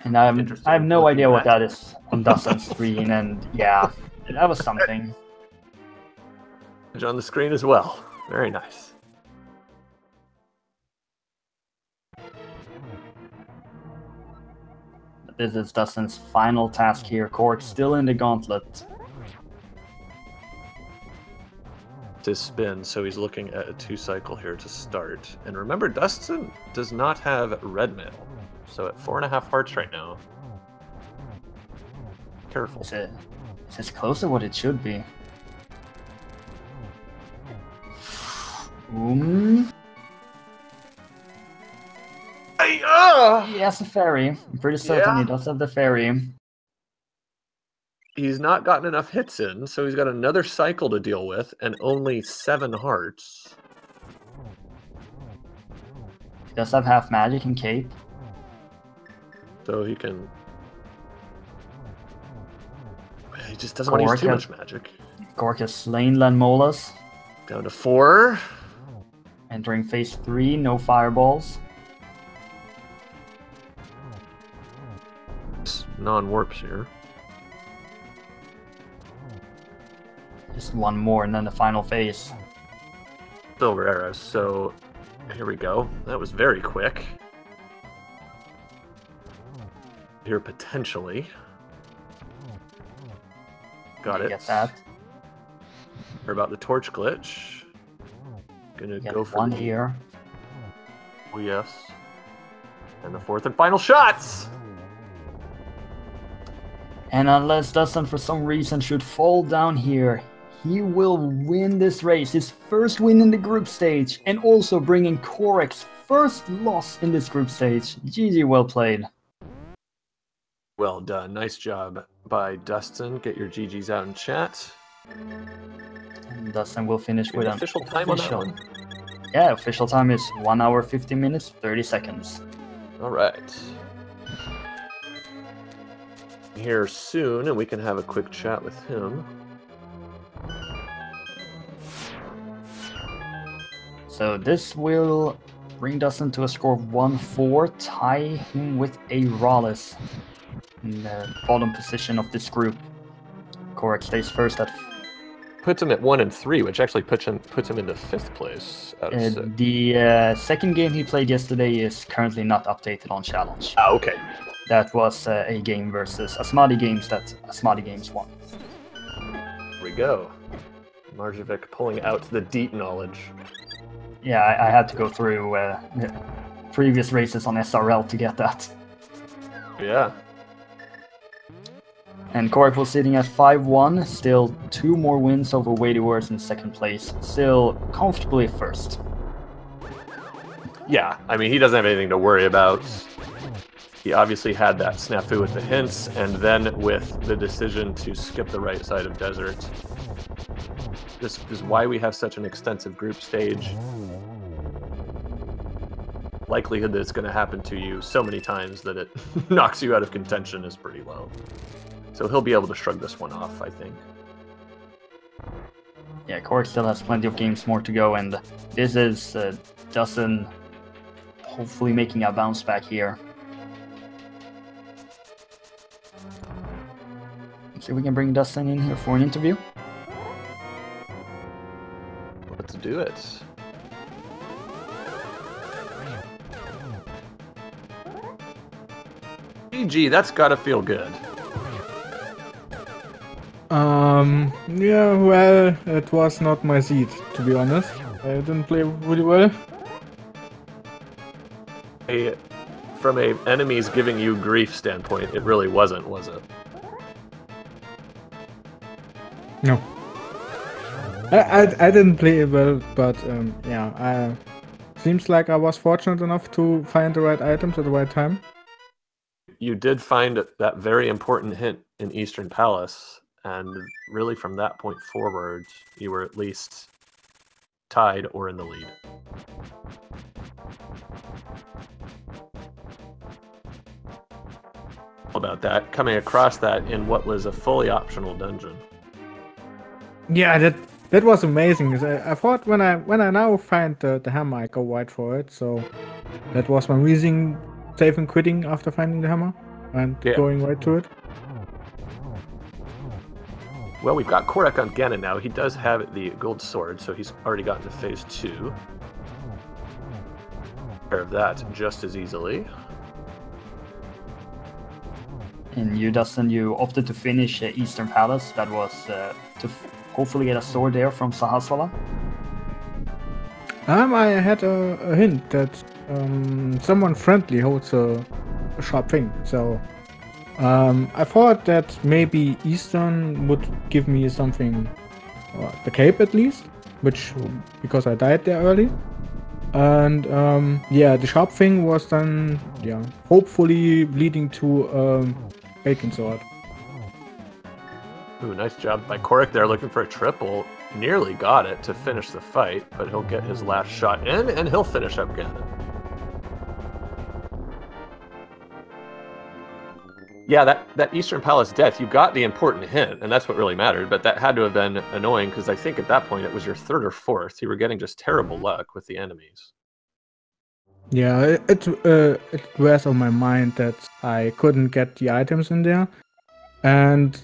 And I have no idea what that is on dustsen screen, and yeah, that was something. On the screen as well. Very nice. This is dustsen's final task here. Kohrek still in the gauntlet. To spin, so he's looking at a 2-cycle here to start. And remember, dustsen does not have red mail. So at 4.5 hearts right now. Careful. It's close to what it should be. He has a fairy. I'm pretty certain he does have the fairy. He's not gotten enough hits in, so he's got another cycle to deal with, and only 7 hearts. He does have half magic and cape. So he can... He just doesn't want to use too much magic. Kohrek has slain Lanmolas. Down to 4. Entering phase 3, no fireballs. Non-warps here. Just one more and then the final phase. silver arrows. So here we go. That was very quick. Here potentially. Got it. Get that. Or about the torch glitch. Gonna Get go for one the... here. Oh yes. And the fourth and final shots! And unless Dustsen for some reason should fall down here, he will win this race, his first win in the group stage, and also bringing Kohrek's first loss in this group stage. GG, well played. Well done. Nice job by Dustsen. Get your GGs out in chat. And Dustsen will finish with an official time on that one. Yeah, official time is 1 hour 15 minutes 30 seconds. All right. Here soon, and we can have a quick chat with him. So this will bring Dustsen to a score of 1-4, tie him with a Raleigh in the bottom position of this group. Kohrek stays first at... Puts him at 1 and 3, which actually puts him into 5th place out of 6. The second game he played yesterday is currently not updated on Challenge. Ah, okay. That was a game versus Asmadi Games that Asmadi Games won. Here we go. Marjevic pulling out the deep knowledge. Yeah, I had to go through previous races on SRL to get that. Yeah. And Kohrek was sitting at 5-1, still 2 more wins over Weighty Words in second place, still comfortably first. Yeah, I mean, he doesn't have anything to worry about. He obviously had that snafu with the hints, and then with the decision to skip the right side of desert. This is why we have such an extensive group stage. Likelihood that it's going to happen to you so many times that it knocks you out of contention is pretty low. So he'll be able to shrug this one off, I think. Yeah, Kohrek still has plenty of games more to go, and this is Dustsen hopefully making a bounce back here. Let's see if we can bring Dustsen in here for an interview. Let's do it. GG, that's gotta feel good. Yeah, well, it was not my seat, to be honest. I didn't play really well. From a enemies giving you grief standpoint, it really wasn't, was it? No. I didn't play well, but yeah, seems like I was fortunate enough to find the right items at the right time. You did find that very important hint in Eastern Palace, and really from that point forward, you were at least tied or in the lead. About that, coming across that in what was a fully optional dungeon. Yeah, that was amazing. I thought when I now find the hammer, I go right for it. So that was my reason, saving quitting after finding the hammer and going right to it. Well, we've got Kohrek on Ganon now. He does have the gold sword, so he's already gotten to phase 2. Care of that just as easily. And you, Dustsen, you opted to finish Eastern Palace. That was to hopefully get a sword there from Sahasrara. I had a hint that someone friendly holds a sharp thing, so I thought that maybe Eastern would give me something, the cape at least, which because I died there early. And yeah, the sharp thing was then hopefully leading to bacon sword. Ooh, nice job by Kohrek there, looking for a triple. Nearly got it to finish the fight, but he'll get his last shot in, and he'll finish up Ganon. Yeah, that Eastern Palace death, you got the important hint, and that's what really mattered, but that had to have been annoying, because I think at that point it was your 3rd or 4th. You were getting just terrible luck with the enemies. Yeah, it was on my mind that I couldn't get the items in there, and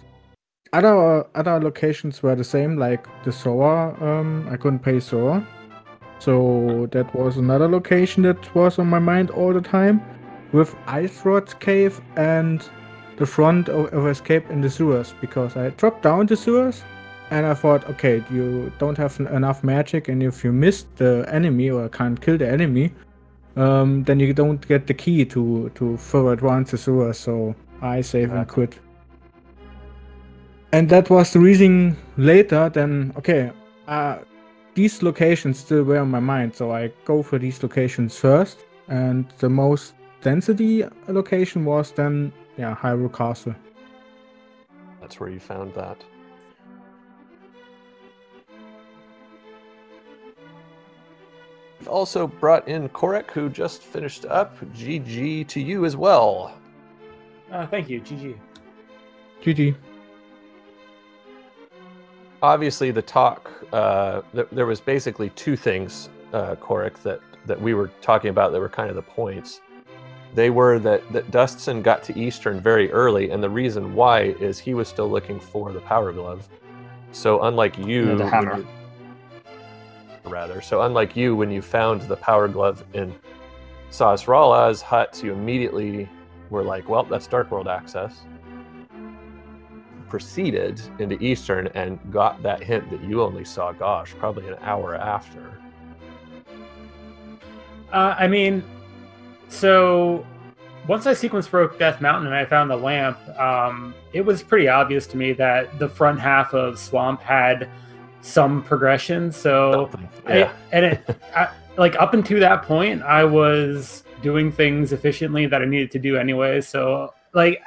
other locations were the same, like the Sora. I couldn't pay Sora, So that was another location that was on my mind all the time, with Ice Rod's cave and the front of escape in the sewers, because I dropped down the sewers and I thought, okay, you don't have enough magic, and if you miss the enemy or can't kill the enemy, then you don't get the key to further advance the sewers. So I save and quit. And that was the reason later. Then okay, these locations still were on my mind, so I go for these locations first. And the most density location was then, yeah, Hyrule Castle. That's where you found that. We've also brought in Kohrek, who just finished up. GG to you as well. Thank you, GG. GG. Obviously, the talk, there was basically two things, Kohrek, that we were talking about that were kind of the points. They were that dustsen got to Eastern very early, and the reason why is he was still looking for the Power Glove. So unlike you... the hammer. So unlike you, when you found the Power Glove in Sasrala's hut, you immediately were like, well, that's Dark World access. Proceeded into Eastern and got that hint that you only saw, gosh, probably an hour after. I mean, so once I sequence broke Death Mountain and I found the lamp, it was pretty obvious to me that the front half of Swamp had some progression. So, yeah. Like up until that point, I was doing things efficiently that I needed to do anyway. So, like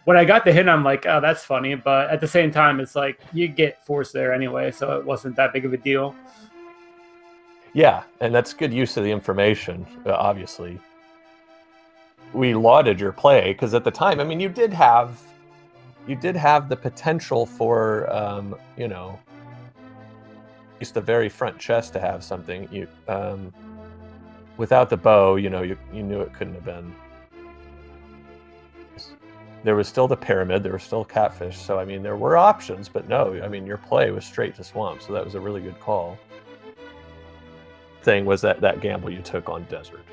when I got the hint, I'm like, oh, that's funny. But at the same time, it's like you get forced there anyway, so it wasn't that big of a deal. Yeah, and that's good use of the information, obviously. We lauded your play, because at the time, I mean, you did have the potential for, you know, at least the very front chest to have something. You, without the bow, you know, you knew it couldn't have been. There was still the pyramid, there was still catfish, so I mean, there were options, but no, I mean, your play was straight to Swamp, so that was a really good call. Thing was that gamble you took on desert.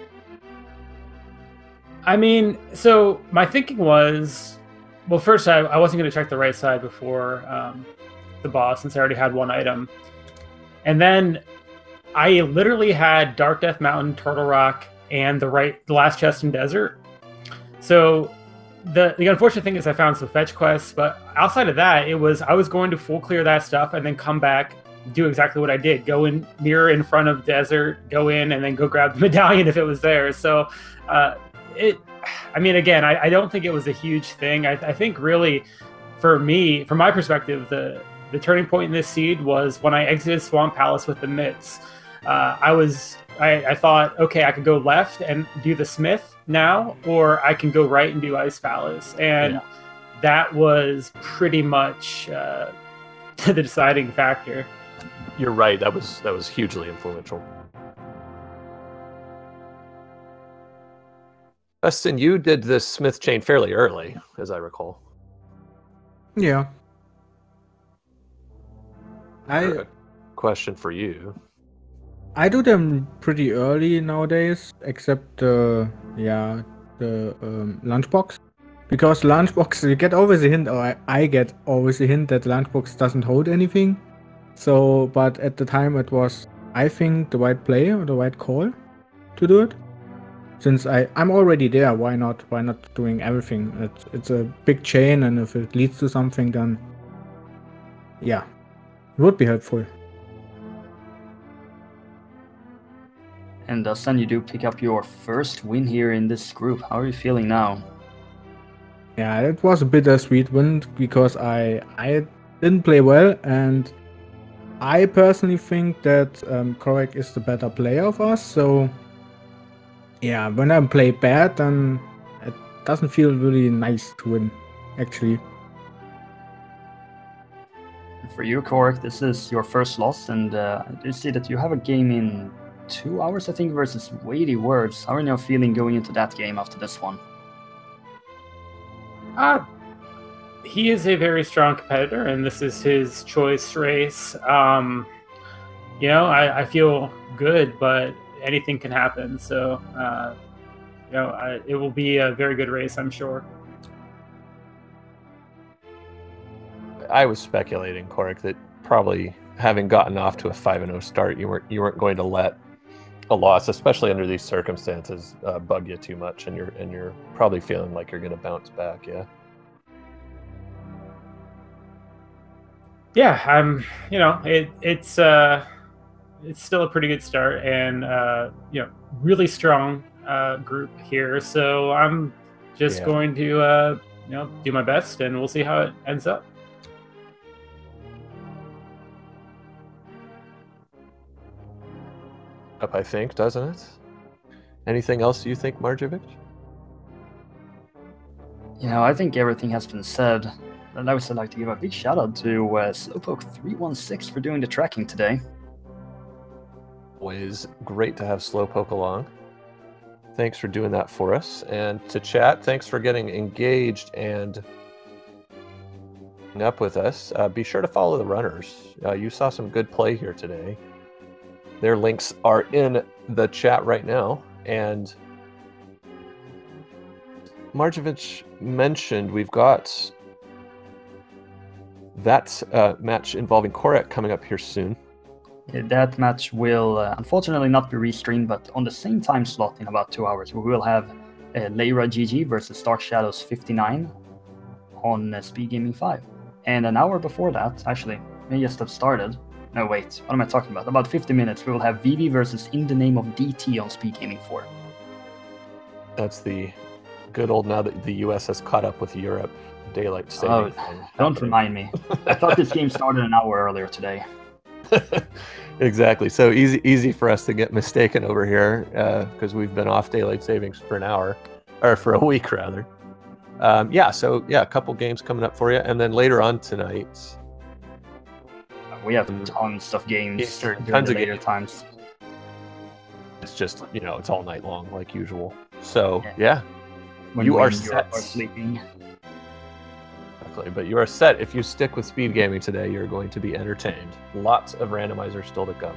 I mean, so my thinking was, well, first I wasn't going to check the right side before the boss, since I already had one item. And then I literally had Dark Death Mountain, Turtle Rock, and the last chest in desert. So the unfortunate thing is I found some fetch quests, but outside of that, I was going to full clear that stuff and then come back, do exactly what I did. Go in, mirror in front of desert, go in, and then go grab the medallion if it was there. So I mean, again, I don't think it was a huge thing. I think really, for me, from my perspective, the turning point in this seed was when I exited Swamp Palace with the mitts. I thought, okay, I could go left and do the Smith now, or I can go right and do Ice Palace. And that was pretty much the deciding factor. You're right, that was hugely influential. Dustin, you did this Smith chain fairly early, as I recall. Yeah. Question for you. I do them pretty early nowadays, except the lunchbox. Because lunchbox, you get always a hint, or I get always a hint that lunchbox doesn't hold anything. So, but at the time it was, I think, the right play or the right call to do it. Since I'm already there, why not doing everything? It's a big chain, and if it leads to something, then yeah, it would be helpful. And Dustin, you do pick up your first win here in this group. How are you feeling now? Yeah, it was a bittersweet win because I didn't play well, and I personally think that Kohrek is the better player of us. So yeah, when I play bad, then it doesn't feel really nice to win, actually. For you, Kohrek, this is your first loss, and I do see that you have a game in 2 hours, I think, versus Weighty Words. How are you now feeling going into that game after this one? He is a very strong competitor, and this is his choice race. you know, I feel good, but anything can happen. So, you know, it will be a very good race, I'm sure. I was speculating, Kohrek, that probably having gotten off to a 5-0 start, you weren't going to let a loss, especially under these circumstances, bug you too much, and you're probably feeling like you're going to bounce back. Yeah. Yeah, I'm. You know, it's still a pretty good start, and you know, really strong group here. So I'm just going to you know, do my best, and we'll see how it ends up. Up, I think, doesn't it? Anything else you think, Marjovic? You know, I think everything has been said. And I would like to give a big shout out to Slowpoke316 for doing the tracking today. Always great to have Slowpoke along. Thanks for doing that for us. And to chat, thanks for getting engaged and up with us. Be sure to follow the runners. You saw some good play here today. Their links are in the chat right now. And Marjovic mentioned we've got that match involving Kohrek coming up here soon. Yeah, that match will unfortunately not be restreamed, but on the same time slot in about 2 hours, we will have Leira GG versus Dark Shadows 59 on Speed Gaming 5. And an hour before that, actually, may just have started. No, wait, what am I talking about? About 50 minutes, we will have Vivi versus In the Name of DT on Speed Gaming 4. That's the good old, now that the US has caught up with Europe, daylight saving. Don't remind me. I thought this game started an hour earlier today. Exactly. So easy for us to get mistaken over here because we've been off daylight savings for an hour, or for a week rather. Yeah. So yeah, a couple games coming up for you, and then later on tonight we have tons of games. Eastern, tons of later times. It's just, you know, it's all night long like usual. So yeah, When you are set. Sleeping. But you are set. If you stick with speed gaming today, you're going to be entertained. Lots of randomizers still to come.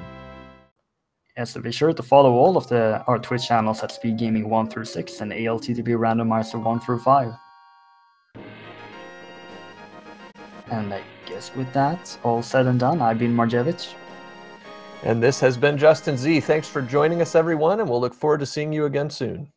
Yeah, so be sure to follow all of our Twitch channels at Speed Gaming 1 through 6 and ALTTP Randomizer 1 through 5. And I guess with that, all said and done, I've been Marjovic. And this has been Justin Z. Thanks for joining us, everyone, and we'll look forward to seeing you again soon.